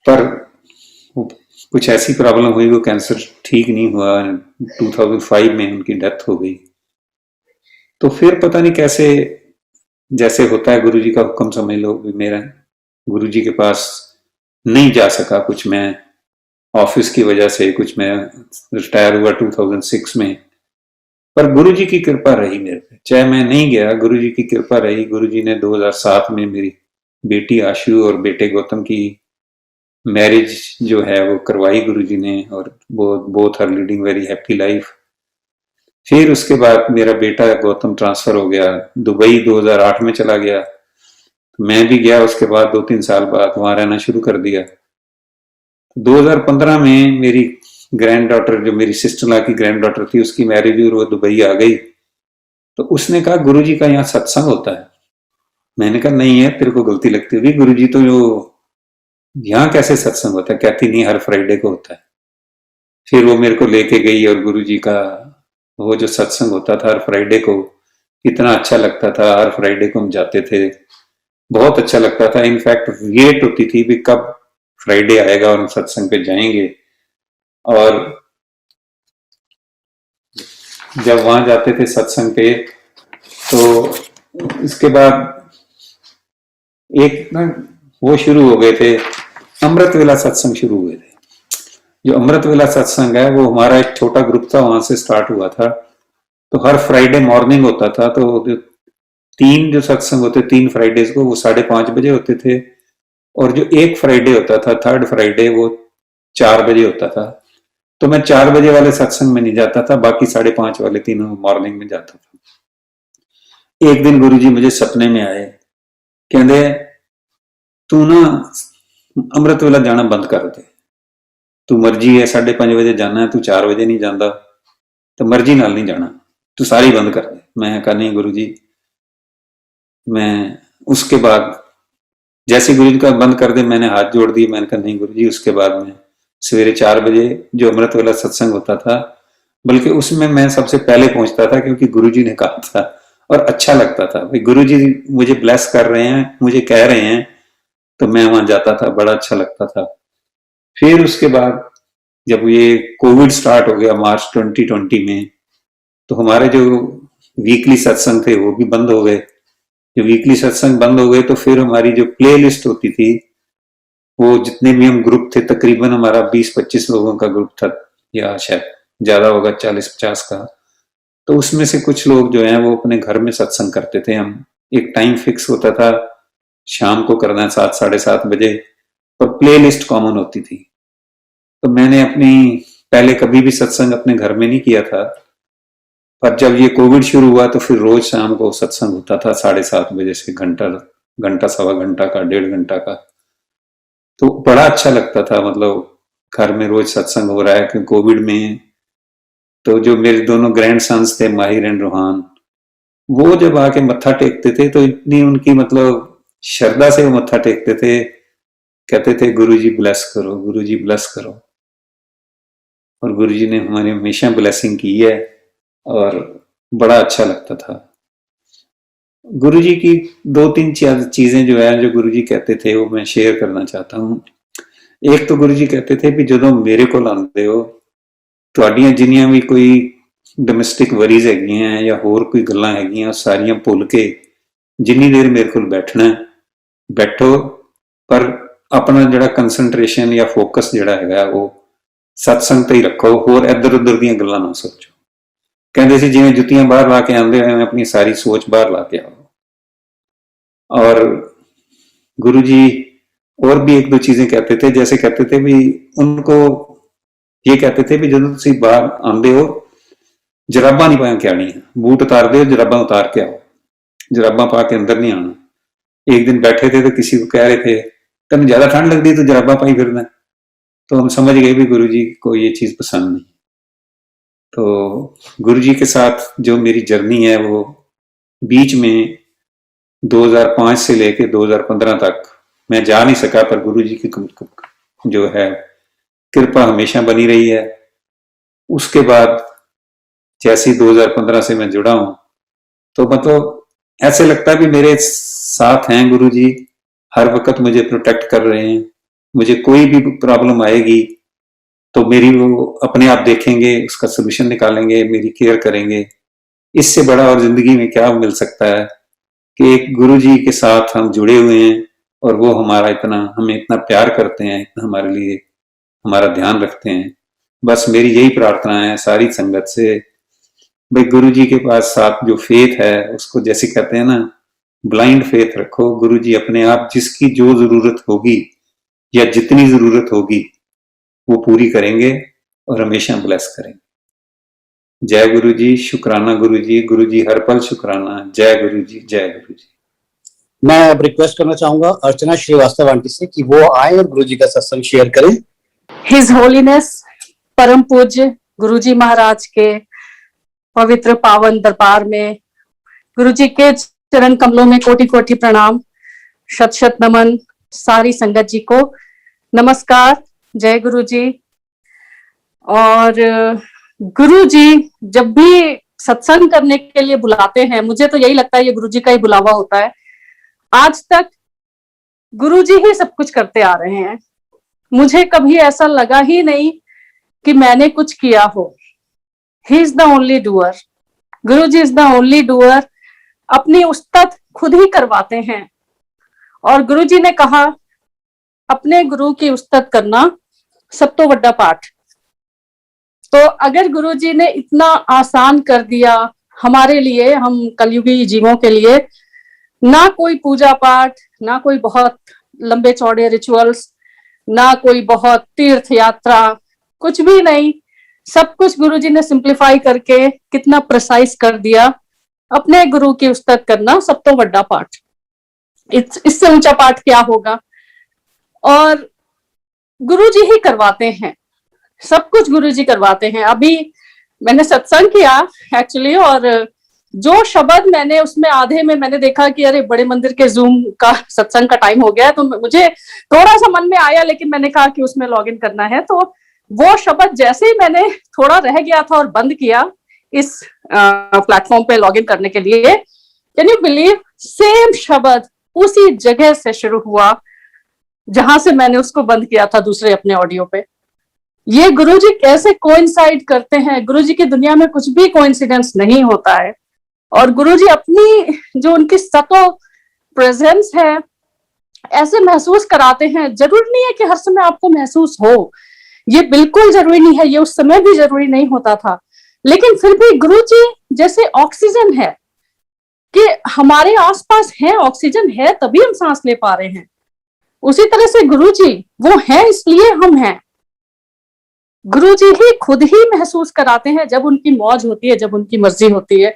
पर कुछ ऐसी प्रॉब्लम हुई, वो कैंसर ठीक नहीं हुआ, 2005 में उनकी डेथ हो गई। तो फिर पता नहीं कैसे, जैसे होता है गुरुजी का हुक्म समझ लो, मेरा गुरुजी के पास नहीं जा सका। कुछ मैं ऑफिस की वजह से, कुछ मैं रिटायर हुआ 2006 में, पर गुरुजी की कृपा रही मेरे पे। चाहे मैं नहीं गया, गुरुजी की कृपा रही। गुरुजी ने 2007 में मेरी बेटी आशु और बेटे गौतम की मैरिज जो है वो करवाई गुरुजी ने, और both are leading very happy life. फिर उसके बाद मेरा बेटा गौतम ट्रांसफर हो गया दुबई, 2008 में चला गया। तो मैं भी गया, उसके बाद 2-3 साल बाद वहां रहना शुरू कर दिया। 2015 में मेरी ग्रैंड डॉटर, जो मेरी सिस्टर लॉ की ग्रैंड डॉटर थी, उसकी मैरिज हुई और वो दुबई आ गई। तो उसने कहा गुरुजी का यहाँ सत्संग होता है। मैंने कहा नहीं है, तेरे को गलती लगती होगी, गुरुजी तो जो यहाँ कैसे सत्संग होता है। कहती नहीं, हर फ्राइडे को होता है। फिर वो मेरे को लेके गई और गुरुजी का वो जो सत्संग होता था हर फ्राइडे को, इतना अच्छा लगता था। हर फ्राइडे को हम जाते थे, बहुत अच्छा लगता था। इनफैक्ट वेट होती थी भी कब फ्राइडे आएगा और हम सत्संग पे जाएंगे। और जब वहां जाते थे सत्संग पे, तो इसके बाद एक ना वो शुरू हो गए थे, अमृत वेला सत्संग शुरू हुए थे। जो अमृत वेला सत्संग है वो हमारा एक छोटा ग्रुप था, वहां से स्टार्ट हुआ था। तो हर फ्राइडे मॉर्निंग होता था। तो जो 3 जो सत्संग होते 3 फ्राइडेज को, वो 5:30 बजे होते थे। और जो एक फ्राइडे होता था, थर्ड फ्राइडे, वो 4 बजे होता था। तो मैं 4 बजे वाले सत्संग में नहीं जाता था, बाकी 5:30 वाले तीनों मॉर्निंग में जाता था। एक दिन गुरुजी मुझे सपने में आए, कहते तू ना अमृत वेला जाना बंद कर दे। तू मर्जी है 5:30 बजे जाना है, तू 4 बजे नहीं जाता, तो मर्जी नाल नहीं जाना, तू सारी बंद कर दे। मैं कहा नहीं गुरुजी। मैं उसके बाद जैसे गुरुजी का बंद कर दे, मैंने हाथ जोड़ दिए। मैंने कहा नहीं गुरुजी। उसके बाद में सवेरे 4 बजे जो अमृत वाला सत्संग होता था, बल्कि उसमें मैं सबसे पहले पहुंचता था, क्योंकि गुरुजी ने कहा था और अच्छा लगता था। भाई गुरुजी मुझे ब्लेस कर रहे हैं, मुझे कह रहे हैं, तो मैं वहां जाता था, बड़ा अच्छा लगता था। फिर उसके बाद जब ये कोविड स्टार्ट हो गया मार्च 2020 में, तो हमारे जो वीकली सत्संग थे वो भी बंद हो गए। जो वीकली सत्संग बंद हो गए तो फिर हमारी जो प्ले लिस्ट होती थी, वो जितने भी हम ग्रुप थे, तकरीबन हमारा 20-25 लोगों का ग्रुप था, या शायद ज्यादा होगा, 40-50 का। तो उसमें से कुछ लोग जो हैं वो अपने घर में सत्संग करते थे। हम एक टाइम फिक्स होता था, शाम को करना है 7-7:30 बजे, और प्ले लिस्ट कॉमन होती थी। तो मैंने अपनी पहले कभी भी सत्संग अपने घर में नहीं किया था, पर जब ये कोविड शुरू हुआ तो फिर रोज शाम को सत्संग होता था 7:30 बजे से, घंटा घंटा सवा घंटा का, 1.5 घंटा का। तो बड़ा अच्छा लगता था, मतलब घर में रोज सत्संग हो रहा है। क्योंकि कोविड में तो जो मेरे दोनों ग्रैंड सन्स थे, माहिर एंड रोहान, वो जब आके मत्था टेकते थे तो इतनी उनकी मतलब श्रद्धा से वो मत्था टेकते थे, कहते थे गुरुजी ब्लेस करो, गुरुजी ब्लेस करो। और गुरुजी ने हमारी हमेशा ब्लेसिंग की है, और बड़ा अच्छा लगता था। गुरुजी की 2-3 चीजें जो है, जो गुरुजी कहते थे, वो मैं शेयर करना चाहता हूँ। एक तो गुरुजी कहते थे भी ਜਦੋਂ ਮੇਰੇ ਕੋਲ ਆਉਂਦੇ ਹੋ, ਤੁਹਾਡੀਆਂ ਜਿੰਨੀਆਂ ਵੀ ਕੋਈ ਡੋਮੈਸਟਿਕ ਵਰੀਜ਼ ਹੈਗੀਆਂ ਜਾਂ ਹੋਰ ਕੋਈ ਗੱਲਾਂ ਹੈਗੀਆਂ, ਉਹ ਸਾਰੀਆਂ ਭੁੱਲ ਕੇ ਜਿੰਨੀ ਦੇਰ ਮੇਰੇ ਕੋਲ ਬੈਠਣਾ ਬੈਠੋ, ਪਰ ਆਪਣਾ ਜਿਹੜਾ ਕੰਸੈਂਟਰੇਸ਼ਨ ਜਾਂ ਫੋਕਸ ਜਿਹੜਾ ਹੈਗਾ ਉਹ ਸਤਸੰਗ ਤੇ ਹੀ ਰੱਖੋ, ਹੋਰ ਇੱਧਰ ਉੱਧਰ ਦੀਆਂ ਗੱਲਾਂ ਨਾ ਸੋਚੋ। ਕਹਿੰਦੇ ਸੀ ਜਿਵੇਂ ਜੁੱਤੀਆਂ ਬਾਹਰ ਲਾ ਕੇ ਆਉਂਦੇ ਹੋ, ਆਪਣੀ ਸਾਰੀ ਸੋਚ ਬਾਹਰ ਲਾ के आओ। और गुरुजी और भी 1-2 चीजें कहते थे, जैसे कहते थे भी उनको ये कहते थे भी ਜਦੋਂ ਤੁਸੀਂ ਬਾਹਰ ਆਉਂਦੇ ਹੋ, ਜਰਾਬਾਂ नहीं पा के आनी, बूट उतार दो, जराबां उतार के आओ, जराबां पा के अंदर नहीं आना। एक दिन बैठे थे तो किसी को कह रहे थे तेन ज्यादा ठंड लगती है तो जराबां पाई फिरना, तो हम समझ गए भी गुरुजी को ये चीज पसंद नहीं। तो गुरुजी के साथ जो मेरी जर्नी है, वो बीच में 2005 से लेके 2015 तक मैं जा नहीं सका, पर गुरुजी की जो है कृपा हमेशा बनी रही है। उसके बाद जैसे 2015 से मैं जुड़ा हूं, तो मतलब ऐसे लगता है कि मेरे साथ हैं गुरुजी, हर वक्त मुझे प्रोटेक्ट कर रहे हैं। मुझे कोई भी प्रॉब्लम आएगी तो मेरी वो अपने आप देखेंगे, उसका सोल्यूशन निकालेंगे, मेरी केयर करेंगे। इससे बड़ा और जिंदगी में क्या मिल सकता है कि एक गुरुजी के साथ हम जुड़े हुए हैं, और वो हमें इतना प्यार करते हैं, इतना हमारे लिए हमारा ध्यान रखते हैं। बस मेरी यही प्रार्थना है सारी संगत से, भाई गुरुजी के पास साथ जो फेथ है, उसको जैसे कहते हैं ना, ब्लाइंड फेथ रखो। गुरुजी अपने आप जिसकी जो जरूरत होगी या जितनी जरूरत होगी वो पूरी करेंगे और हमेशा ब्लेस करेंगे। जय गुरुजी, शुक्राना गुरुजी, गुरुजी हर पल शुक्राना। जय गुरुजी, जय गुरुजी। मैं अब रिक्वेस्ट करना चाहूंगा अर्चना श्रीवास्तव आंटी से कि वो आए और गुरुजी का सत्संग शेयर करें। हिज होलीनेस परम पूज्य गुरुजी महाराज के पवित्र पावन दरबार में गुरुजी के चरण कमलों में कोटि कोटि प्रणाम, शत शत नमन। सारी संगत जी को नमस्कार, जय गुरुजी। और गुरुजी जब भी सत्संग करने के लिए बुलाते हैं, मुझे तो यही लगता है ये गुरुजी का ही बुलावा होता है। आज तक गुरुजी ही सब कुछ करते आ रहे हैं। मुझे कभी ऐसा लगा ही नहीं कि मैंने कुछ किया हो। He is the only doer, Guruji is the only doer. अपनी उस्तत खुद ही करवाते हैं। और गुरुजी ने कहा अपने गुरु की उस्तत करना सब तो बड़ा पाठ। तो अगर गुरुजी ने इतना आसान कर दिया हमारे लिए, हम कलयुगी जीवों के लिए, ना कोई पूजा पाठ, ना कोई बहुत लंबे चौड़े रिचुअल्स, ना कोई बहुत तीर्थ यात्रा, कुछ भी नहीं, सब कुछ गुरुजी ने सिंप्लीफाई करके कितना प्रिसाइज कर दिया। अपने गुरु की उस्तत करना सब तो बड़ा पाठ, इससे ऊंचा पाठ क्या होगा। और गुरुजी ही करवाते हैं, सब कुछ गुरुजी करवाते हैं। अभी मैंने सत्संग किया एक्चुअली, और जो शब्द मैंने उसमें आधे में मैंने देखा कि अरे बड़े मंदिर के जूम का सत्संग का टाइम हो गया, तो मुझे थोड़ा सा मन में आया, लेकिन मैंने कहा कि उसमें लॉग इन करना है। तो वो शब्द जैसे ही मैंने थोड़ा रह गया था और बंद किया इस प्लेटफॉर्म पे लॉग इन करने के लिए, कैन यू बिलीव, सेम शब्द उसी जगह से शुरू हुआ जहां से मैंने उसको बंद किया था दूसरे अपने ऑडियो पे। ये गुरुजी कैसे कोइंसाइड करते हैं। गुरुजी की दुनिया में कुछ भी कोइंसिडेंस नहीं होता है, और गुरुजी अपनी जो उनकी सतो प्रेजेंस है ऐसे महसूस कराते हैं। जरूरी नहीं है कि हर समय आपको महसूस हो, ये बिल्कुल जरूरी नहीं है, ये उस समय भी जरूरी नहीं होता था, लेकिन फिर भी गुरुजी जैसे ऑक्सीजन है कि हमारे आसपास है, ऑक्सीजन है तभी हम सांस ले पा रहे हैं, उसी तरह से गुरुजी वो है इसलिए हम हैं। गुरुजी ही खुद ही महसूस कराते हैं जब उनकी मौज होती है, जब उनकी मर्जी होती है।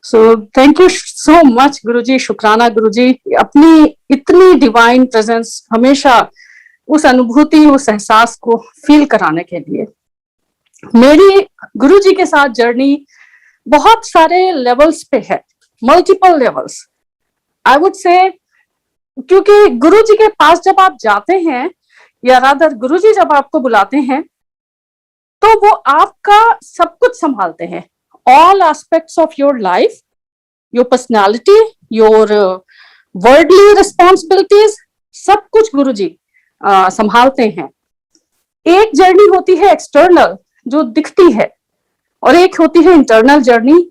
So thank you so much Guruji, शुक्राना गुरुजी, अपनी इतनी डिवाइन प्रेजेंस हमेशा उस अनुभूति, उस एहसास को फील कराने के लिए। मेरी गुरुजी के साथ जर्नी बहुत सारे लेवल्स पे है, multiple levels I would say, क्योंकि गुरुजी के पास जब आप जाते हैं, या रादर गुरुजी जब आपको बुलाते हैं, तो वो आपका सब कुछ संभालते हैं, all aspects of your life, your personality, your worldly responsibilities, सब कुछ गुरुजी संभालते हैं। एक जर्नी होती है एक्सटर्नल जो दिखती है, और एक होती है इंटरनल जर्नी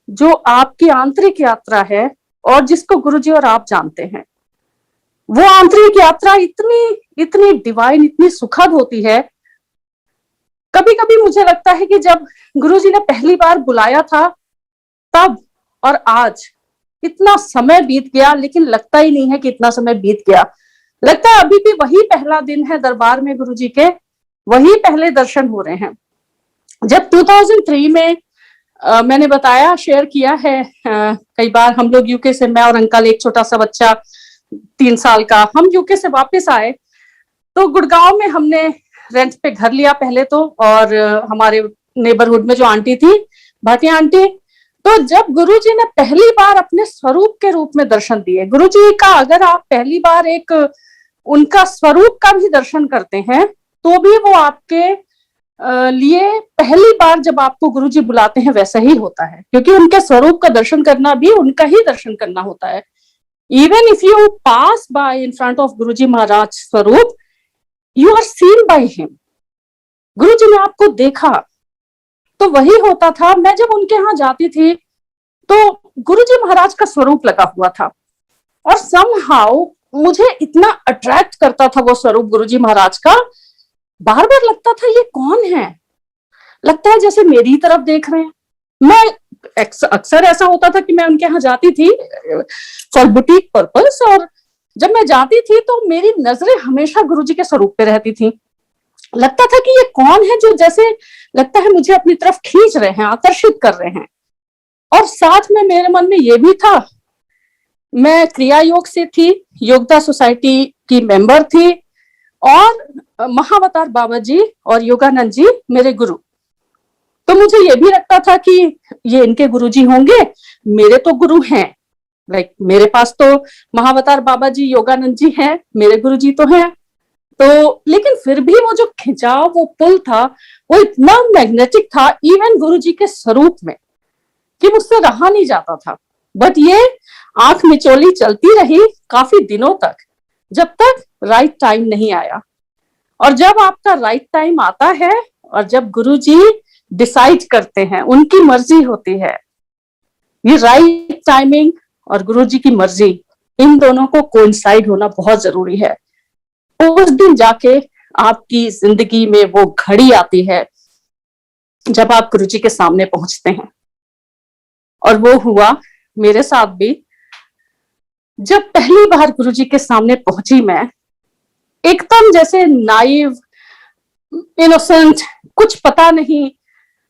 जो आपकी आंतरिक यात्रा है, और जिसको गुरुजी और आप जानते हैं। वो आंतरिक यात्रा इतनी डिवाइन, इतनी सुखद होती है। कभी कभी मुझे लगता है कि जब गुरुजी ने पहली बार बुलाया था तब और आज इतना समय बीत गया, लेकिन लगता ही नहीं है कि इतना समय बीत गया। लगता है अभी भी वही पहला दिन है दरबार में गुरुजी के, वही पहले दर्शन हो रहे हैं। जब 2003 में मैंने बताया, शेयर किया है कई बार, हम लोग यूके से, मैं और अंकल, एक छोटा सा बच्चा 3 साल का, हम यूके से वापस आए तो गुड़गांव में हमने रेंट पे घर लिया पहले तो, और हमारे नेबरहुड में जो आंटी थी, भाटिया आंटी, तो जब गुरुजी ने पहली बार अपने स्वरूप के रूप में दर्शन दिए, गुरुजी का अगर आप पहली बार एक उनका स्वरूप का भी दर्शन करते हैं तो भी वो आपके लिए पहली बार जब आपको गुरुजी बुलाते हैं वैसा ही होता है, क्योंकि उनके स्वरूप का दर्शन करना भी उनका ही दर्शन करना होता है। Even if you pass by in front of Guruji Maharaj swaroop, you are seen by him. Guruji ने आपको देखा, तो वही होता था। मैं जब उनके यहाँ जाती थी तो गुरुजी महाराज का स्वरूप लगा हुआ था, और समहाउ मुझे इतना अट्रैक्ट करता था वो स्वरूप गुरुजी महाराज का। बार बार लगता था ये कौन है, लगता है जैसे मेरी तरफ देख रहे हैं। मैं अक्सर ऐसा होता था कि मैं उनके यहाँ जाती थी फॉर बुटीक पर्पस, और जब मैं जाती थी तो मेरी नजरें हमेशा गुरुजी के स्वरूप पे रहती थी। लगता था कि ये कौन है जो जैसे लगता है मुझे अपनी तरफ खींच रहे हैं, आकर्षित कर रहे हैं। और साथ में मेरे मन में ये भी था, मैं क्रिया योग से थी, योगदा सोसाइटी की मेंबर थी, और महावतार बाबा जी और योगानंद जी मेरे गुरु, तो मुझे ये भी लगता था कि ये इनके गुरुजी होंगे, मेरे तो गुरु हैं। लाइक मेरे पास तो महावतार बाबा जी, योगानंद जी हैं, मेरे गुरुजी तो हैं। तो लेकिन फिर भी वो जो खिंचाव, वो पुल था, वो इतना मैग्नेटिक था इवन गुरुजी के स्वरूप में कि मुझसे रहा नहीं जाता था। बट ये आंख मिचोली चलती रही काफी दिनों तक, जब तक राइट टाइम नहीं आया। और जब आपका राइट टाइम आता है, और जब गुरुजी डिसाइड करते हैं, उनकी मर्जी होती है, ये राइट टाइमिंग और गुरुजी की मर्जी, इन दोनों को कोइंसाइड होना बहुत जरूरी है। उस दिन जाके आपकी जिंदगी में वो घड़ी आती है जब आप गुरुजी के सामने पहुंचते हैं, और वो हुआ मेरे साथ भी। जब पहली बार गुरुजी के सामने पहुंची मैं, एकदम जैसे नाइव, इनोसेंट, कुछ पता नहीं,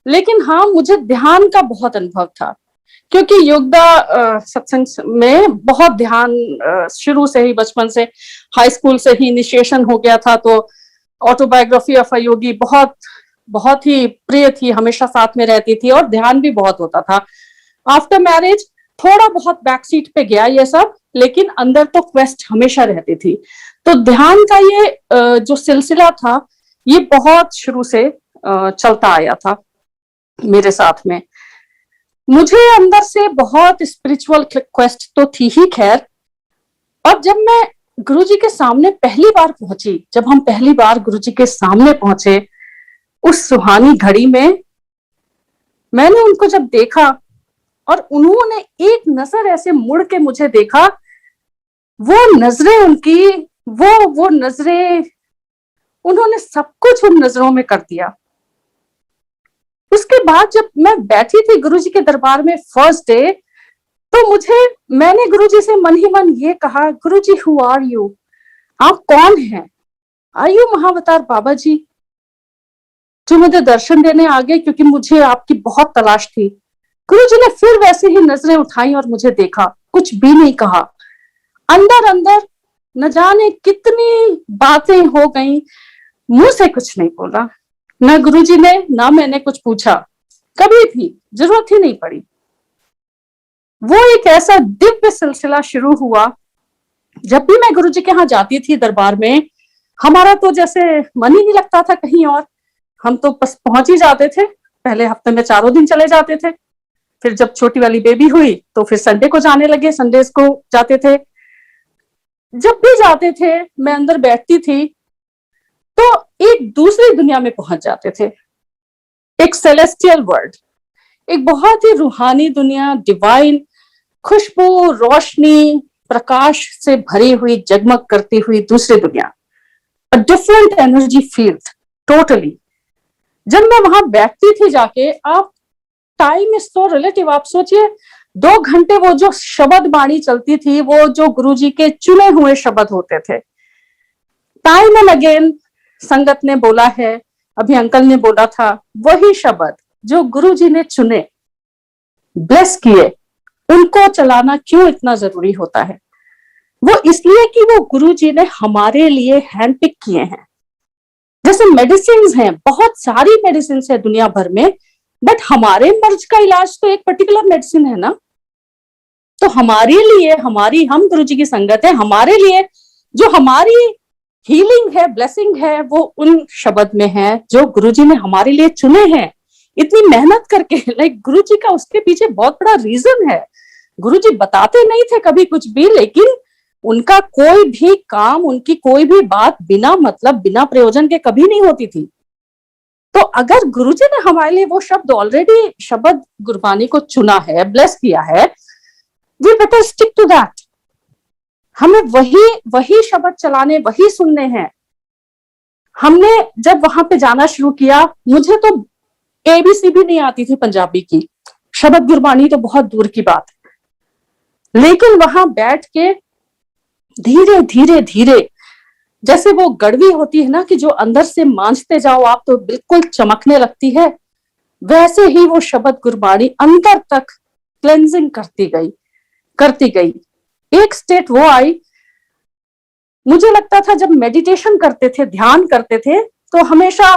लेकिन हाँ मुझे ध्यान का बहुत अनुभव था, क्योंकि योगदा सत्संग में बहुत ध्यान शुरू से ही, बचपन से, हाई स्कूल से ही इनिशिएशन हो गया था। तो ऑटोबायोग्राफी ऑफ अ योगी बहुत बहुत ही प्रिय थी, हमेशा साथ में रहती थी, और ध्यान भी बहुत होता था। आफ्टर मैरिज थोड़ा बहुत बैक सीट पे गया ये सब, लेकिन अंदर तो क्वेस्ट हमेशा रहती थी। तो ध्यान का ये जो सिलसिला था, ये बहुत शुरू से चलता आया था मेरे साथ में। मुझे अंदर से बहुत स्पिरिचुअल क्वेस्ट तो थी ही खैर। और जब मैं गुरुजी के सामने पहली बार पहुंची, जब हम पहली बार गुरुजी के सामने पहुंचे, उस सुहानी घड़ी में मैंने उनको जब देखा और उन्होंने एक नजर ऐसे मुड़ के मुझे देखा, वो नजरें उनकी, वो नजरें, उन्होंने सब कुछ उन नजरों में कर दिया। उसके बाद जब मैं बैठी थी गुरुजी के दरबार में फर्स्ट डे, तो मैंने गुरुजी से मन ही मन ये कहा, गुरुजी हु आर यू, आप कौन हैं? आर यू महाअवतार बाबा जी जो मुझे दर्शन देने आ गए, क्योंकि मुझे आपकी बहुत तलाश थी। गुरुजी ने फिर वैसे ही नजरें उठाई और मुझे देखा, कुछ भी नहीं कहा। अंदर अंदर न जाने कितनी बातें हो गई, मुंह से कुछ नहीं बोला, ना गुरुजी ने ना मैंने कुछ पूछा, कभी भी जरूरत ही नहीं पड़ी। वो एक ऐसा दिव्य सिलसिला शुरू हुआ। जब भी मैं गुरुजी के यहाँ जाती थी दरबार में, हमारा तो जैसे मन ही नहीं लगता था कहीं और, हम तो बस पहुंच ही जाते थे। पहले हफ्ते में 4 दिन चले जाते थे, फिर जब छोटी वाली बेबी हुई तो फिर संडे को जाने लगे, संडेज को जाते थे। जब भी जाते थे मैं अंदर बैठती थी तो एक दूसरी दुनिया में पहुंच जाते थे, एक सेलेस्टियल वर्ल्ड, एक बहुत ही रूहानी दुनिया, डिवाइन खुशबू, रोशनी, प्रकाश से भरी हुई, जगमग करती हुई दूसरी दुनिया, a different energy field totally. जब मैं वहां बैठती थी जाके, आप टाइम इज सो रिलेटिव, आप सोचिए 2 घंटे वो जो शब्द बाणी चलती थी, वो जो गुरुजी के चुने हुए शब्द होते थे, टाइम एंड अगेन संगत ने बोला है, अभी अंकल ने बोला था, वही शब्द जो गुरुजी ने चुने, ब्लेस किए, उनको चलाना क्यों इतना जरूरी होता है? वो इसलिए कि वो गुरुजी ने हमारे लिए हैंड पिक किए हैं। जैसे मेडिसिन हैं, बहुत सारी मेडिसिन है दुनिया भर में, बट हमारे मर्ज का इलाज तो एक पर्टिकुलर मेडिसिन है ना। तो हमारे लिए, हम गुरुजी की संगत है, हमारे लिए जो हमारी हीलिंग है, ब्लेसिंग है, वो उन शब्द में है जो गुरुजी ने हमारे लिए चुने हैं इतनी मेहनत करके। लाइक गुरुजी का उसके पीछे बहुत बड़ा रीजन है। गुरुजी बताते नहीं थे कभी कुछ भी, लेकिन उनका कोई भी काम, उनकी कोई भी बात बिना मतलब, बिना प्रयोजन के कभी नहीं होती थी। तो अगर गुरुजी ने हमारे लिए वो शब्द, ऑलरेडी शब्द गुरबानी को चुना है, ब्लेस किया है, we better stick to that. हमें वही शब्द चलाने, वही सुनने हैं। हमने जब वहां पे जाना शुरू किया, मुझे तो ABC भी नहीं आती थी पंजाबी की, शब्द गुरबानी तो बहुत दूर की बात है। लेकिन वहां बैठ के धीरे धीरे धीरे, जैसे वो गड़वी होती है ना कि जो अंदर से मांझते जाओ आप तो बिल्कुल चमकने लगती है, वैसे ही वो शब्द गुरबानी अंदर तक क्लेंजिंग करती गई। एक स्टेट वो आई, मुझे लगता था जब मेडिटेशन करते थे, ध्यान करते थे, तो हमेशा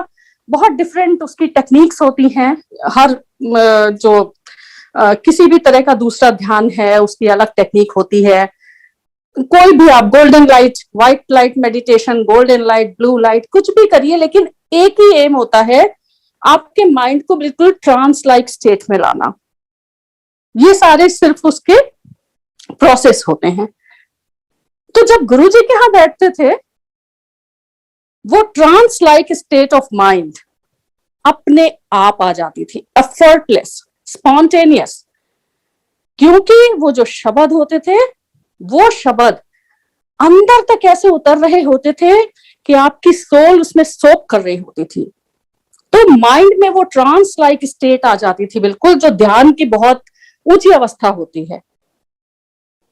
बहुत डिफरेंट उसकी टेक्निक्स होती हैं। हर किसी भी तरह का दूसरा ध्यान है, उसकी अलग टेक्निक होती है। कोई भी आप golden light, white light meditation, golden light, blue light, कुछ भी करिए, लेकिन एक ही एम होता है, आपके माइंड को बिल्कुल ट्रांस लाइक स्टेट में लाना। ये सारे सिर्फ उसके प्रोसेस होते हैं। तो जब गुरुजी के यहां बैठते थे, वो trance like state of mind अपने आप आ जाती थी, एफर्टलेस, स्पॉन्टेनियस, क्योंकि वो जो शब्द होते थे, वो शब्द अंदर तक ऐसे उतर रहे होते थे कि आपकी सोल उसमें सोक कर रही होती थी। तो माइंड में वो ट्रांस लाइक स्टेट आ जाती थी, बिल्कुल जो ध्यान की बहुत ऊंची अवस्था होती है।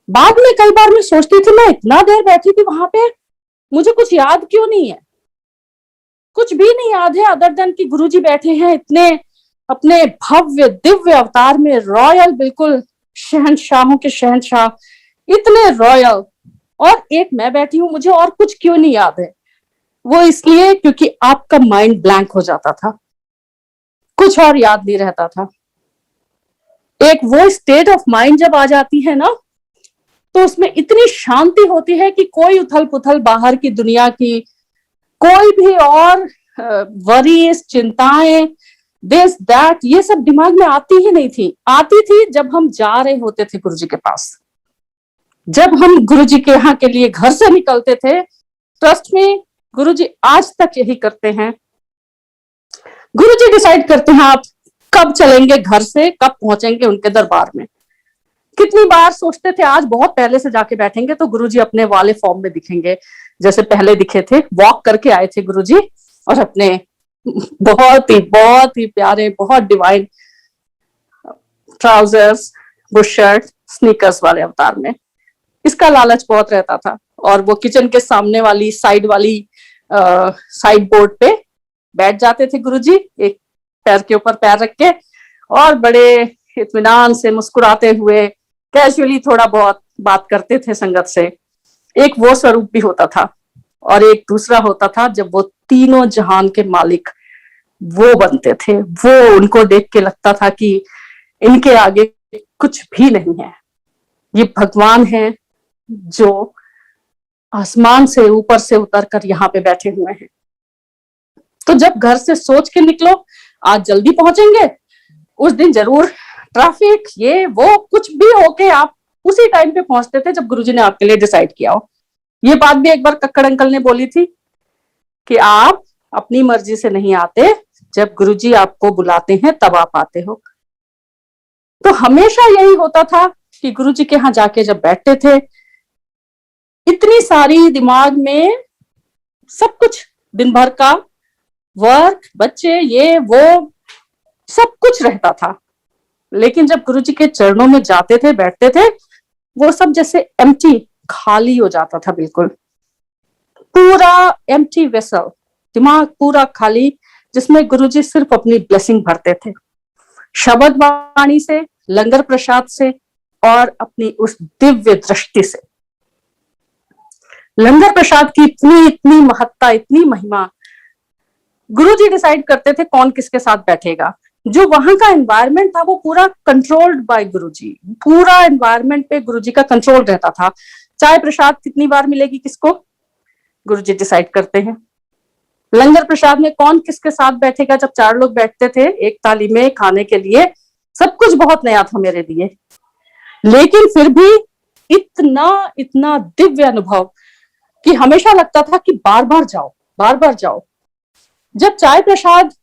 बाद में कई बार मैं सोचती थी, मैं इतना देर बैठी थी वहां पे, मुझे कुछ याद क्यों नहीं है? कुछ भी नहीं याद है अदर देन कि गुरुजी बैठे हैं इतने अपने भव्य दिव्य अवतार में, रॉयल, बिल्कुल शहंशाहों के शहंशाह, इतने रॉयल, और एक मैं बैठी हूं, मुझे और कुछ क्यों नहीं याद है? वो इसलिए क्योंकि आपका माइंड ब्लैंक हो जाता था, कुछ और याद नहीं रहता था। एक वो स्टेट ऑफ माइंड जब आ जाती है ना, तो उसमें इतनी शांति होती है कि कोई उथल पुथल बाहर की दुनिया की, कोई भी और वरीज, चिंताएं, दिस दैट, ये सब दिमाग में आती ही नहीं थी। आती थी जब हम जा रहे होते थे गुरुजी के पास, जब हम गुरुजी के यहाँ के लिए घर से निकलते थे। ट्रस्ट में गुरुजी आज तक यही करते हैं। गुरुजी डिसाइड करते हैं आप कब चलेंगे घर से, कब पहुंचेंगे उनके दरबार में। कितनी बार सोचते थे आज बहुत पहले से जाके बैठेंगे तो गुरुजी अपने वाले फॉर्म में दिखेंगे जैसे पहले दिखे थे। वॉक करके आए थे गुरुजी और अपने बहुत ही प्यारे, बहुत divine trousers, Bush shirt, sneakers वाले अवतार में। इसका लालच बहुत रहता था। और वो किचन के सामने वाली साइड बोर्ड पे बैठ जाते थे गुरुजी, एक पैर के ऊपर पैर रख के, और बड़े इत्मीनान से मुस्कुराते हुए कैजुअली थोड़ा बहुत बात करते थे संगत से। एक वो स्वरूप भी होता था और एक दूसरा होता था जब वो तीनों जहान के मालिक वो बनते थे। वो उनको देख के लगता था कि इनके आगे कुछ भी नहीं है, ये भगवान है जो आसमान से ऊपर से उतर कर यहाँ पे बैठे हुए हैं। तो जब घर से सोच के निकलो आज जल्दी पहुंचेंगे, उस दिन जरूर ट्रैफिक ये वो कुछ भी होके आप उसी टाइम पे पहुंचते थे जब गुरुजी ने आपके लिए डिसाइड किया हो। ये बात भी एक बार कक्कड़ अंकल ने बोली थी कि आप अपनी मर्जी से नहीं आते, जब गुरुजी आपको बुलाते हैं तब आप आते हो। तो हमेशा यही होता था कि गुरुजी के यहाँ जाके जब बैठते थे, इतनी सारी दिमाग में सब कुछ, दिन भर का वर्क, बच्चे, ये वो सब कुछ रहता था। लेकिन जब गुरुजी के चरणों में जाते थे, बैठते थे, वो सब जैसे एम्प्टी, खाली हो जाता था, बिल्कुल पूरा एम्प्टी वेसल, दिमाग पूरा खाली, जिसमें गुरुजी सिर्फ अपनी ब्लेसिंग भरते थे, शब्द वाणी से, लंगर प्रसाद से और अपनी उस दिव्य दृष्टि से। लंगर प्रसाद की इतनी महत्ता, इतनी महिमा। गुरुजी डिसाइड करते थे कौन किसके साथ बैठेगा। जो वहां का एनवायरनमेंट था वो पूरा कंट्रोल्ड बाय गुरुजी, पूरा एनवायरनमेंट पे गुरुजी का कंट्रोल रहता था। चाय प्रसाद कितनी बार मिलेगी किसको, गुरुजी डिसाइड करते हैं। लंगर प्रसाद में कौन किसके साथ बैठेगा, जब 4 लोग बैठते थे एक थाली में खाने के लिए, सब कुछ बहुत नया था मेरे लिए, लेकिन फिर भी इतना दिव्य अनुभव कि हमेशा लगता था कि बार बार जाओ। जब चाय प्रसाद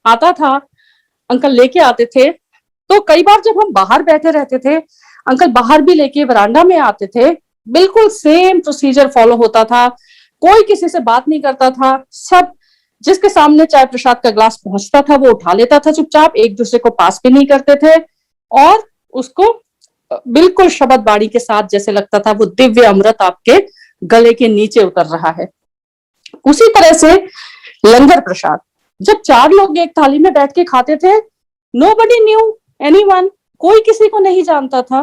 आता था, अंकल लेके आते थे, तो कई बार जब हम बाहर बैठे रहते थे, अंकल बाहर भी लेके वरांडा में आते थे, बिल्कुल सेम प्रोसीजर फॉलो होता था। कोई किसी से बात नहीं करता था, सब जिसके सामने चाय प्रसाद का ग्लास पहुंचता था वो उठा लेता था चुपचाप, एक दूसरे को पास भी नहीं करते थे, और उसको बिल्कुल शब्द बाणी के साथ जैसे लगता था वो दिव्य अमृत आपके गले के नीचे उतर रहा है। उसी तरह से लंगर प्रसाद, जब 4 लोग एक थाली में बैठ के खाते थे, नोबडी न्यू एनीवन, कोई किसी को नहीं जानता था।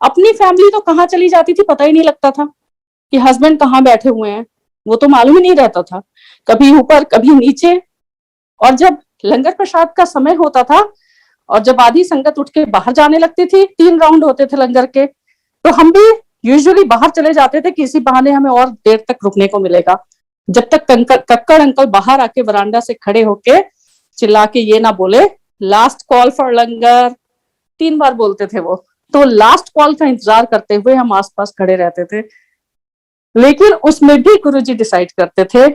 अपनी फैमिली तो कहाँ चली जाती थी पता ही नहीं लगता था कि हस्बैंड कहाँ बैठे हुए हैं, वो तो मालूम ही नहीं रहता था, कभी ऊपर कभी नीचे। और जब लंगर प्रसाद का समय होता था और जब आधी संगत उठ के बाहर जाने लगती थी, 3 राउंड होते थे लंगर के, तो हम भी यूजुअली बाहर चले जाते थे कि इसी बहाने हमें और देर तक रुकने को मिलेगा, जब तक कक्कड़ अंकल बाहर आके वरांडा से खड़े होके चिल्ला के ये ना बोले लास्ट कॉल फॉर लंगर, 3 बार बोलते थे वो। तो लास्ट कॉल का इंतजार करते हुए हम आसपास खड़े रहते थे। लेकिन उसमें भी गुरुजी डिसाइड करते थे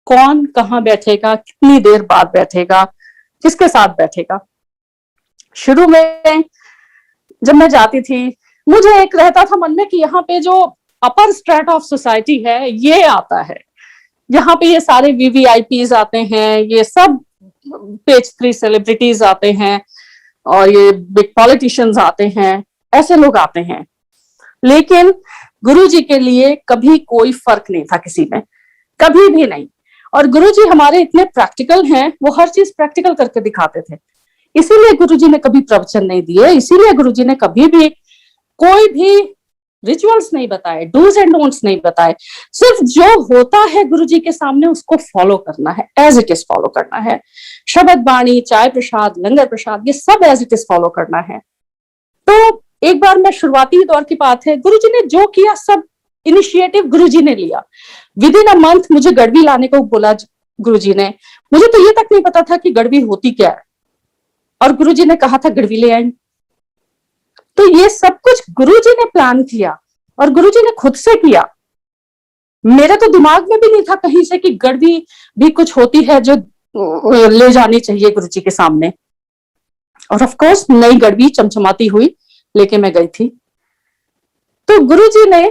कौन कहाँ बैठेगा, कितनी देर बाद बैठेगा, किसके साथ बैठेगा। शुरू में जब मैं जाती थी, मुझे एक रहता था मन में कि यहाँ पे जो अपर स्ट्रेट ऑफ सोसाइटी है ये आता है, यहाँ पे ये सारे VVIPs आते हैं, ये सब पेज 3 सेलिब्रिटीज आते हैं और ये बिग पॉलिटिशियंस आते हैं, ऐसे लोग आते हैं। लेकिन गुरुजी के लिए कभी कोई फर्क नहीं था किसी में, कभी भी नहीं। और गुरुजी हमारे इतने प्रैक्टिकल हैं, वो हर चीज प्रैक्टिकल करके दिखाते थे। इसीलिए गुरुजी ने कभी प्रवचन नहीं दिए, इसीलिए गुरुजी ने कभी भी कोई भी रिचुअल्स नहीं बताए, डूज एंड डोंट्स नहीं बताए। सिर्फ जो होता है गुरुजी के सामने उसको फॉलो करना है, एज इट इज फॉलो करना है। शब्द बाणी, चाय प्रसाद, लंगर प्रसाद, ये सब एज इट इज फॉलो करना है। तो एक बार मैं शुरुआती दौर की बात है, गुरुजी ने जो किया सब इनिशिएटिव गुरुजी ने लिया। विद इन अ मंथ मुझे गड़वी लाने को बोला गुरुजी ने। मुझे तो ये तक नहीं पता था कि गड़वी होती क्या है, और गुरुजी ने कहा था गड़वी ले आई। तो ये सब कुछ गुरुजी ने प्लान किया और गुरुजी ने खुद से किया। मेरे तो दिमाग में भी नहीं था कहीं से कि गड़वी भी कुछ होती है जो ले जानी चाहिए गुरु जी के सामने। और ऑफ कोर्स नई गड़बी चमचमाती हुई लेके मैं गई थी। तो गुरु जी ने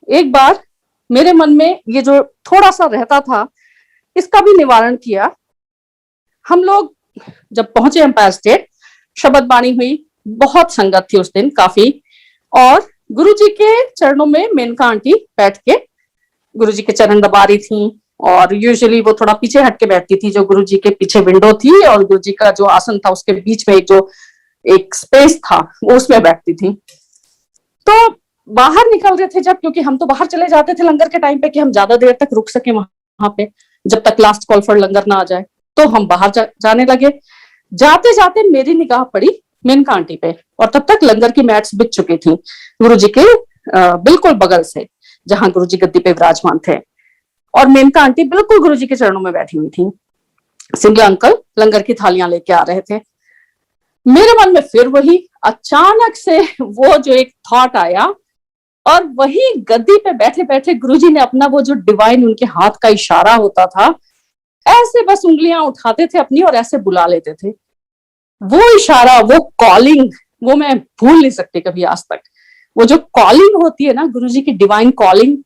एक बार मेरे मन में ये जो थोड़ा सा रहता था इसका भी निवारण किया। हम लोग जब पहुंचे एम्पायर स्टेट, शबद बाणी हुई, बहुत संगत थी उस दिन काफी, और गुरु जी के चरणों में मेनका आंटी बैठ के गुरु जी के चरण दबा रही थी। और यूजुअली वो थोड़ा पीछे हट के बैठती थी, जो गुरु जी के पीछे विंडो थी और गुरु जी का जो आसन था उसके बीच में एक स्पेस था, वो उसमें बैठती थी। तो बाहर निकल रहे थे जब, क्योंकि हम तो बाहर चले जाते थे लंगर के टाइम पे कि हम ज्यादा देर तक रुक सके वहां पे, जब तक लास्ट कॉल फॉर लंगर ना आ जाए। तो हम बाहर जाने लगे। जाते जाते मेरी निगाह पड़ी मेनका आंटी पे, और तब तक लंगर की मैट्स बिछ चुकी थी गुरु जी के बिल्कुल बगल से, जहां गुरु जी गद्दी पे विराजमान थे। और मेनका आंटी बिल्कुल गुरु जी के चरणों में बैठी हुई थी। सिंगला अंकल लंगर की थालियां लेके आ रहे थे। मेरे मन में फिर वही अचानक से वो जो एक थॉट आया, और वही गद्दी पे बैठे बैठे गुरुजी ने अपना वो जो डिवाइन उनके हाथ का इशारा होता था, ऐसे बस उंगलियां उठाते थे अपनी और ऐसे बुला लेते थे। वो इशारा, वो कॉलिंग, वो मैं भूल नहीं सकती कभी आज तक। वो जो कॉलिंग होती है ना, गुरुजी की डिवाइन कॉलिंग,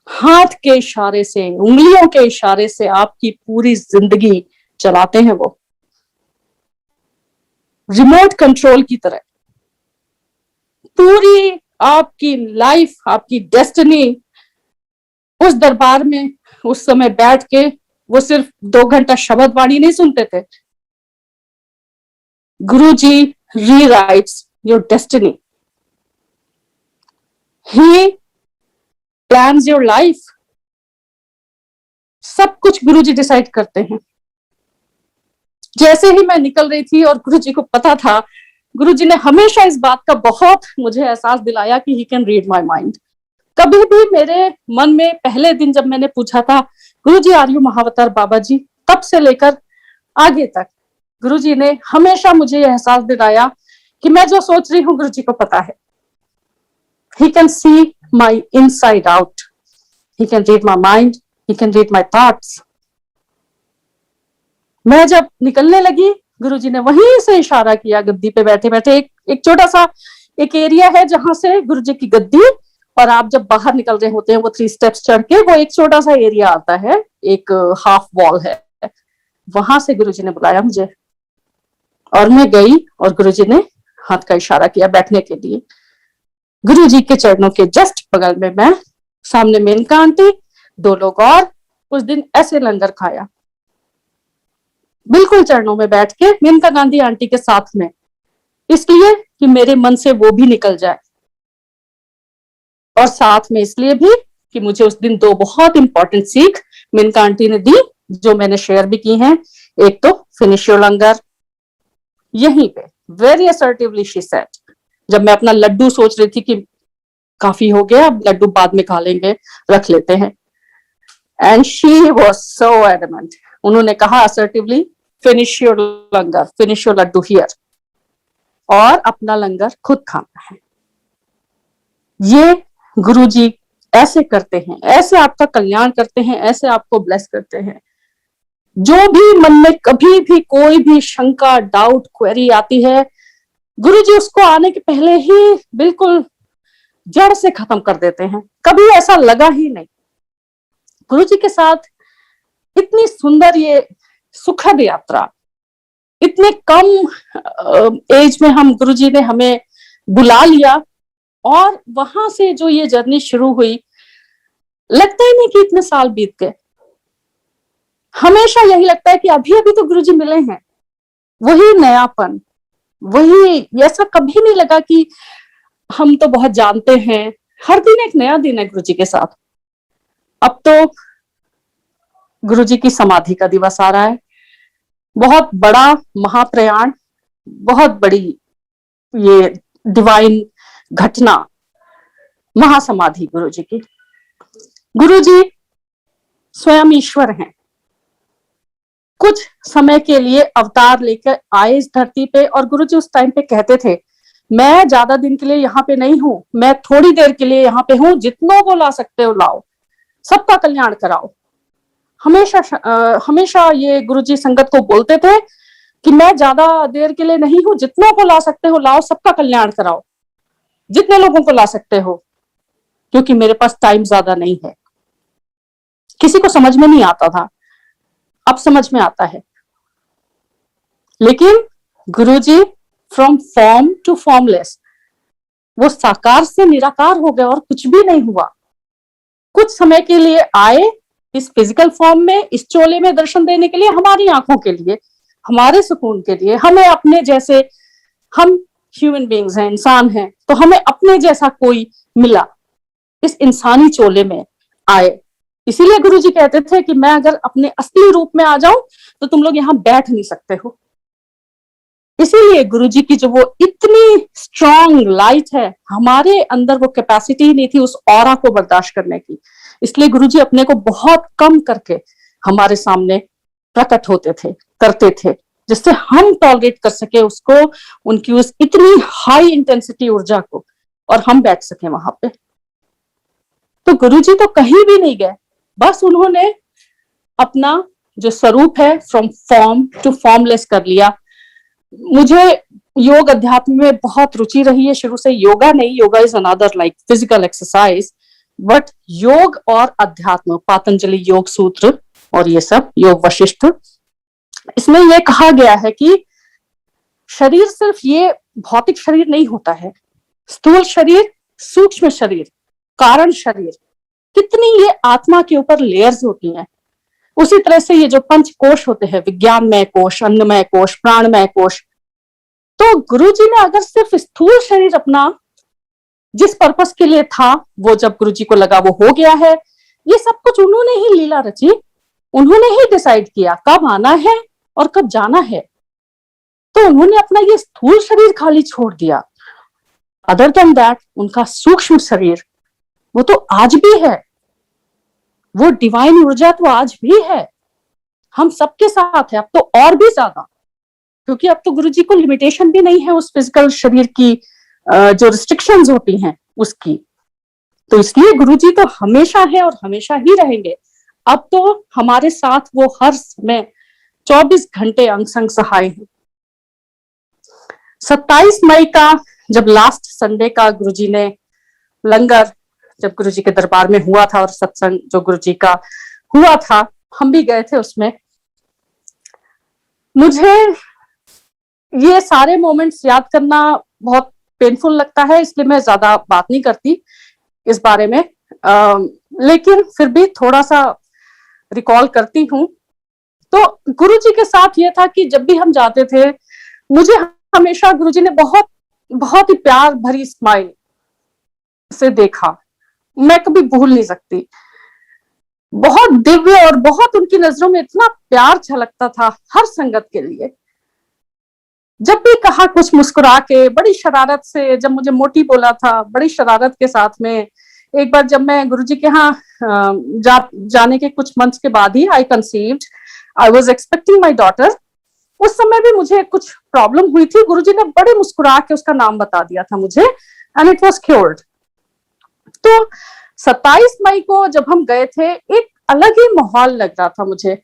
हाथ के इशारे से, उंगलियों के इशारे से आपकी पूरी जिंदगी चलाते हैं वो, रिमोट कंट्रोल की तरह। पूरी आपकी लाइफ, आपकी डेस्टिनी उस दरबार में उस समय बैठ के, वो सिर्फ 2 घंटा शब्द वाणी नहीं सुनते थे। Guruji rewrites your destiny, he plans your life. सब कुछ गुरुजी डिसाइड करते हैं। जैसे ही मैं निकल रही थी और गुरुजी को पता था, गुरुजी ने हमेशा इस बात का बहुत मुझे एहसास दिलाया कि he can read my mind. कभी भी मेरे मन में पहले दिन जब मैंने पूछा था गुरुजी आर यू महावतार बाबा जी, तब से लेकर आगे तक गुरुजी ने हमेशा मुझे यह एहसास दिलाया कि मैं जो सोच रही हूँ गुरुजी को पता है। He can see my inside out, he can read my mind, he can read my thoughts. मैं जब निकलने लगी, गुरुजी ने वहीं से इशारा किया, गद्दी पे बैठे बैठे। एक छोटा सा एक एरिया है जहां से गुरुजी की गद्दी, और आप जब बाहर निकल रहे होते हैं वो 3 स्टेप्स चढ़ के वो एक छोटा सा एरिया आता है, एक हाफ वॉल है, वहां से गुरुजी ने बुलाया मुझे। और मैं गई और गुरुजी ने हाथ का इशारा किया बैठने के लिए। गुरुजी के चरणों के जस्ट बगल में मैं, सामने मेनका आंटी, 2 लोग और। उस दिन ऐसे लंगर खाया, बिल्कुल चरणों में बैठ के मेनका गांधी आंटी के साथ में, इसलिए कि मेरे मन से वो भी निकल जाए, और साथ में इसलिए भी कि मुझे उस दिन 2 बहुत इंपॉर्टेंट सीख मेनका आंटी ने दी, जो मैंने शेयर भी की हैं। एक तो फिनिश योर लंगर, यहीं पे वेरी असर्टिवली शी सेड, जब मैं अपना लड्डू सोच रही थी कि काफी हो गया, अब लड्डू बाद में खा लेंगे, रख लेते हैं, and she was so adamant. उन्होंने कहा assertively, finish your langar, finish your laddoo here, और अपना लंगर खुद खाना है। ये गुरुजी ऐसे करते हैं, ऐसे आपका कल्याण करते हैं, ऐसे आपको ब्लेस करते हैं। जो भी मन में कभी भी कोई भी शंका, डाउट, क्वेरी आती है, गुरुजी उसको आने के पहले ही बिल्कुल जड़ से खत्म कर देते हैं। कभी ऐसा लगा ही नहीं। गुरुजी के साथ इतनी सुंदर ये सुखद यात्रा, इतने कम एज में हम, गुरुजी ने हमें बुला लिया, और वहां से जो ये जर्नी शुरू हुई, लगता ही नहीं कि इतने साल बीत गए। हमेशा यही लगता है कि अभी अभी तो गुरुजी मिले हैं। वही नयापन, वही, ऐसा कभी नहीं लगा कि हम तो बहुत जानते हैं। हर दिन एक नया दिन है गुरुजी के साथ। अब तो गुरुजी की समाधि का दिवस आ रहा है, बहुत बड़ा महाप्रयाण, बहुत बड़ी ये डिवाइन घटना, महासमाधि गुरुजी की। गुरुजी स्वयं ईश्वर हैं। कुछ समय के लिए अवतार लेकर आए इस धरती पे, और गुरुजी उस टाइम पे कहते थे, मैं ज्यादा दिन के लिए यहाँ पे नहीं हूं, मैं थोड़ी देर के लिए यहाँ पे हूं, जितनों को ला सकते हो लाओ, सबका कल्याण कराओ। हमेशा ये गुरुजी संगत को बोलते थे कि मैं ज्यादा देर के लिए नहीं हूं, जितनों को ला सकते हो लाओ, सबका कल्याण कराओ, जितने लोगों को ला सकते हो, क्योंकि मेरे पास टाइम ज्यादा नहीं है। किसी को समझ में नहीं आता था, अब समझ में आता है। लेकिन गुरुजी फ्रॉम फॉर्म टू फॉर्मलेस, वो साकार से निराकार हो गए और कुछ भी नहीं हुआ। कुछ समय के लिए आए इस फिजिकल फॉर्म में, इस चोले में दर्शन देने के लिए, हमारी आंखों के लिए, हमारे सुकून के लिए, हमें अपने जैसे, हम ह्यूमन बीइंग्स हैं, इंसान हैं, तो हमें अपने जैसा कोई मिला, इस इंसानी चोले में आए। इसीलिए गुरुजी कहते थे कि मैं अगर अपने असली रूप में आ जाऊं तो तुम लोग यहां बैठ नहीं सकते हो। इसीलिए गुरुजी की जो वो इतनी स्ट्रॉन्ग लाइट है, हमारे अंदर वो कैपेसिटी ही नहीं थी उस ऑरा को बर्दाश्त करने की। इसलिए गुरुजी अपने को बहुत कम करके हमारे सामने प्रकट होते थे, करते थे, जिससे हम टॉलरेट कर सके उसको, उनकी उस इतनी हाई इंटेंसिटी ऊर्जा को, और हम बैठ सके वहां पे। तो गुरुजी तो कहीं भी नहीं गए, बस उन्होंने अपना जो स्वरूप है फ्रॉम फॉर्म टू फॉर्मलेस कर लिया। मुझे योग अध्यात्म में बहुत रुचि रही है शुरू से। योगा नहीं, yoga is another like physical exercise, but योग और अध्यात्म, पातंजलि योग सूत्र और ये सब, योग वशिष्ठ, इसमें यह कहा गया है कि शरीर सिर्फ ये भौतिक शरीर नहीं होता है, स्थूल शरीर, सूक्ष्म शरीर, कारण शरीर, कितनी ये आत्मा के ऊपर लेयर्स होती हैं। उसी तरह से ये जो पंच कोश होते हैं, विज्ञानमय कोश, अन्नमय कोश, प्राणमय कोश, तो गुरुजी ने अगर सिर्फ स्थूल शरीर अपना जिस पर्पस के लिए था, वो जब गुरुजी को लगा वो हो गया है, ये सब कुछ उन्होंने ही लीला रची, उन्होंने ही डिसाइड किया कब आना है और कब जाना है। तो उन्होंने अपना ये स्थूल शरीर खाली छोड़ दिया। अदर देन दैट उनका सूक्ष्म शरीर वो तो आज भी है, वो डिवाइन ऊर्जा तो आज भी है, हम सबके साथ है, अब तो और भी ज्यादा, क्योंकि अब तो गुरुजी को लिमिटेशन भी नहीं है उस फिजिकल शरीर की जो रिस्ट्रिक्शंस होती हैं उसकी। तो इसलिए गुरुजी तो हमेशा है और हमेशा ही रहेंगे। अब तो हमारे साथ वो हर समय 24 घंटे अंग संग सहाय हैं। 27 मई का जब लास्ट संडे का गुरुजी ने लंगर जब गुरुजी के दरबार में हुआ था और सत्संग जो गुरुजी का हुआ था, हम भी गए थे उसमें। मुझे ये सारे मोमेंट्स याद करना बहुत पेनफुल लगता है, इसलिए मैं ज्यादा बात नहीं करती इस बारे में, लेकिन फिर भी थोड़ा सा रिकॉल करती हूँ। तो गुरुजी के साथ ये था कि जब भी हम जाते थे, मुझे हमेशा गुरुजी ने बहुत बहुत ही प्यार भरी स्माइल से देखा, मैं कभी भूल नहीं सकती। बहुत दिव्य और बहुत उनकी नजरों में इतना प्यार झलकता था हर संगत के लिए। जब भी कहा कुछ मुस्कुरा के, बड़ी शरारत से, जब मुझे मोटी बोला था बड़ी शरारत के साथ में। एक बार जब मैं गुरुजी के यहाँ जाने के कुछ मंथ्स के बाद ही I conceived, I was expecting my daughter. उस समय भी मुझे कुछ प्रॉब्लम हुई थी, गुरुजी ने बड़े मुस्कुरा के उसका नाम बता दिया था मुझे, एंड इट वाज क्योर्ड। तो 27 मई को जब हम गए थे, एक अलग ही माहौल लग रहा था मुझे,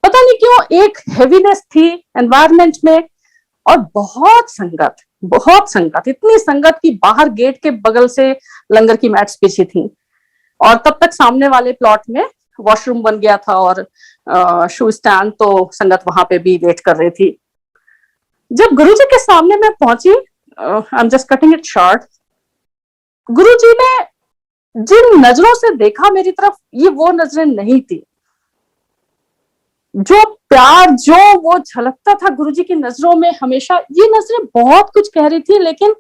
पता नहीं क्यों, एक हेवीनेस थी एनवायरनमेंट में, और बहुत संगत, इतनी संगत की बाहर गेट के बगल से लंगर की मैट्स बिछी थी, और तब तक सामने वाले प्लॉट में वॉशरूम बन गया था और शू स्टैंड, तो संगत वहां पे भी वेट कर रही थी। जब गुरुजी के सामने मैं पहुंची, I am just cutting it short, Guruji ने जिन नजरों से देखा मेरी तरफ, ये वो नजरें नहीं थी। जो प्यार, जो वो झलकता था गुरुजी की नजरों में हमेशा, ये नजरें बहुत कुछ कह रही थी, लेकिन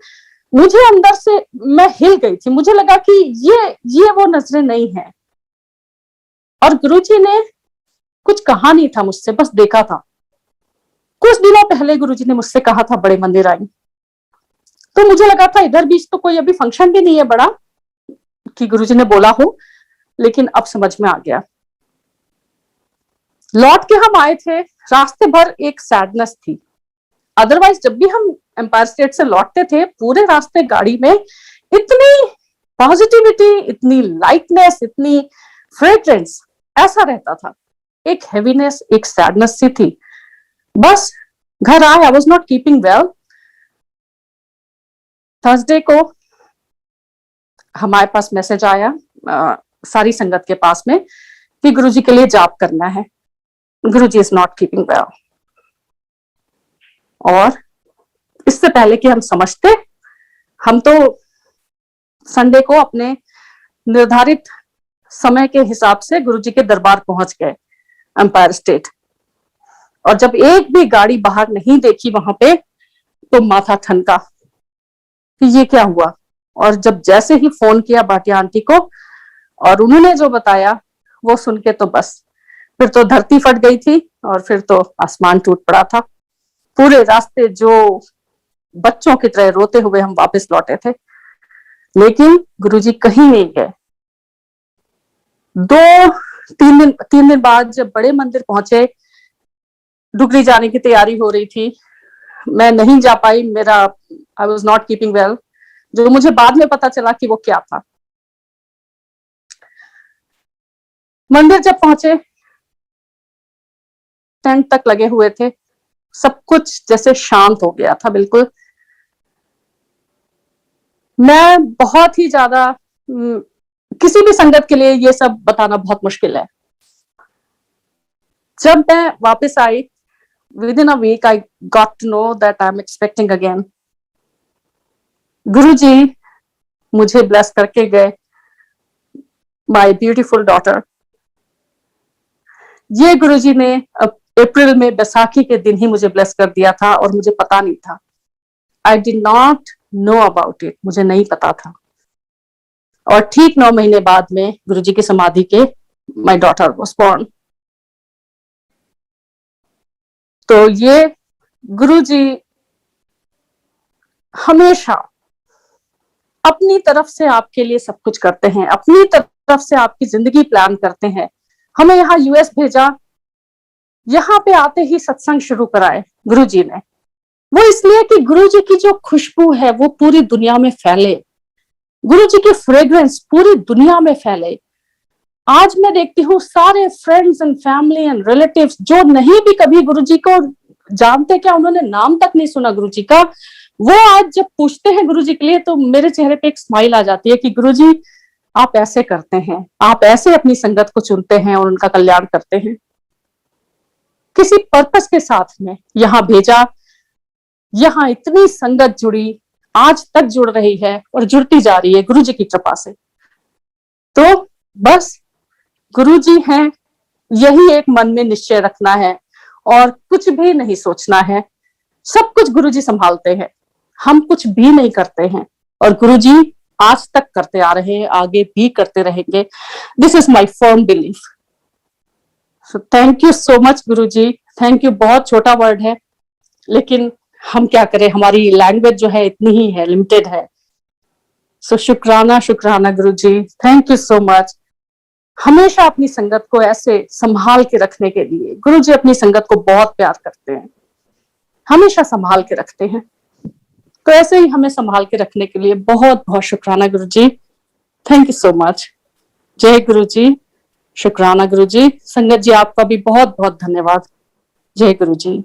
मुझे अंदर से मैं हिल गई थी। मुझे लगा कि ये वो नजरें नहीं है। और गुरुजी ने कुछ कहा नहीं था मुझसे, बस देखा था। कुछ दिनों पहले गुरुजी ने मुझसे कहा था बड़े मंदिर आई, तो मुझे लगा था इधर बीच तो कोई अभी फंक्शन भी नहीं है बड़ा कि गुरुजी ने बोला हो, लेकिन अब समझ में आ गया। लौट के हम आए थे, रास्ते भर एक सैडनेस थी। अदरवाइज जब भी हम एम्पायर स्टेट से लौटते थे, पूरे रास्ते गाड़ी में इतनी पॉजिटिविटी, इतनी लाइटनेस, इतनी फ्रेग्रेंस, ऐसा रहता था। एक हेवीनेस, एक सैडनेस सी थी। बस घर आए, I was not keeping well. Thursday को हमारे पास मैसेज आया सारी संगत के पास में कि गुरुजी के लिए जाप करना है, गुरुजी इज नॉट कीपिंग वेल। और इससे पहले कि हम समझते, हम तो संडे को अपने निर्धारित समय के हिसाब से गुरुजी के दरबार पहुंच गए, एम्पायर स्टेट। और जब एक भी गाड़ी बाहर नहीं देखी वहां पे, तो माथा ठनका कि ये क्या हुआ। और जब जैसे ही फोन किया भाटिया आंटी को और उन्होंने जो बताया वो सुन के तो बस फिर तो धरती फट गई थी और फिर तो आसमान टूट पड़ा था। पूरे रास्ते जो बच्चों की तरह रोते हुए हम वापस लौटे थे, लेकिन गुरुजी कहीं नहीं गए। 3 दिन बाद जब बड़े मंदिर पहुंचे, डुगरी जाने की तैयारी हो रही थी, मैं नहीं जा पाई। मेरा I was not keeping well, जो मुझे बाद में पता चला कि वो क्या था। मंदिर जब पहुंचे, टेंट तक लगे हुए थे, सब कुछ जैसे शांत हो गया था बिल्कुल। मैं बहुत ही ज्यादा, किसी भी संगत के लिए ये सब बताना बहुत मुश्किल है। जब मैं वापस आई, within a week I got to know that I'm expecting again. गुरुजी मुझे ब्लेस करके गए, माय ब्यूटीफुल डॉटर। ये गुरुजी ने अप्रैल में बैसाखी के दिन ही मुझे ब्लेस कर दिया था और मुझे पता नहीं था। I did not know about it, मुझे नहीं पता था। और ठीक 9 महीने बाद में गुरुजी की समाधि के माय डॉटर वाज बोर्न। तो ये गुरुजी हमेशा अपनी तरफ से आपके लिए सब कुछ करते हैं, अपनी तरफ से आपकी जिंदगी प्लान करते हैं। हमें यहाँ यूएस भेजा, यहाँ पे आते ही सत्संग शुरू कराए गुरुजी ने। वो इसलिए कि गुरुजी की जो खुशबू है वो पूरी दुनिया में फैले, गुरुजी की फ्रेग्रेंस पूरी दुनिया में फैले। आज मैं देखती हूँ सारे friends and family and relatives जो नहीं भी कभी गुरुजी को जानते, क्या उन्होंने नाम तक नहीं सुना गुरुजी का, वो आज जब पूछते हैं गुरुजी के लिए तो मेरे चेहरे पे एक स्माइल आ जाती है कि गुरुजी आप ऐसे करते हैं, आप ऐसे अपनी संगत को चुनते हैं और उनका कल्याण करते हैं। किसी पर्पस के साथ में यहाँ भेजा, यहाँ इतनी संगत जुड़ी, आज तक जुड़ रही है और जुड़ती जा रही है गुरुजी की कृपा से। तो बस गुरुजी हैं, यही एक मन में निश्चय रखना है और कुछ भी नहीं सोचना है। सब कुछ गुरुजी संभालते हैं, हम कुछ भी नहीं करते हैं और गुरुजी आज तक करते आ रहे हैं, आगे भी करते रहेंगे। This is my firm belief. So thank you so much Guruji. Thank you बहुत छोटा वर्ड है, लेकिन हम क्या करें, हमारी लैंग्वेज जो है इतनी ही है, लिमिटेड है। सो शुक्राना शुक्राना गुरुजी, थैंक यू सो मच। हमेशा अपनी संगत को ऐसे संभाल के रखने के लिए, गुरुजी अपनी संगत को बहुत प्यार करते हैं, हमेशा संभाल के रखते हैं। तो ऐसे ही हमें संभाल के रखने के लिए बहुत बहुत शुक्राना गुरुजी, थैंक यू सो मच। जय गुरुजी, शुक्राना गुरुजी। संगत जी आपका भी बहुत बहुत धन्यवाद। जय गुरुजी।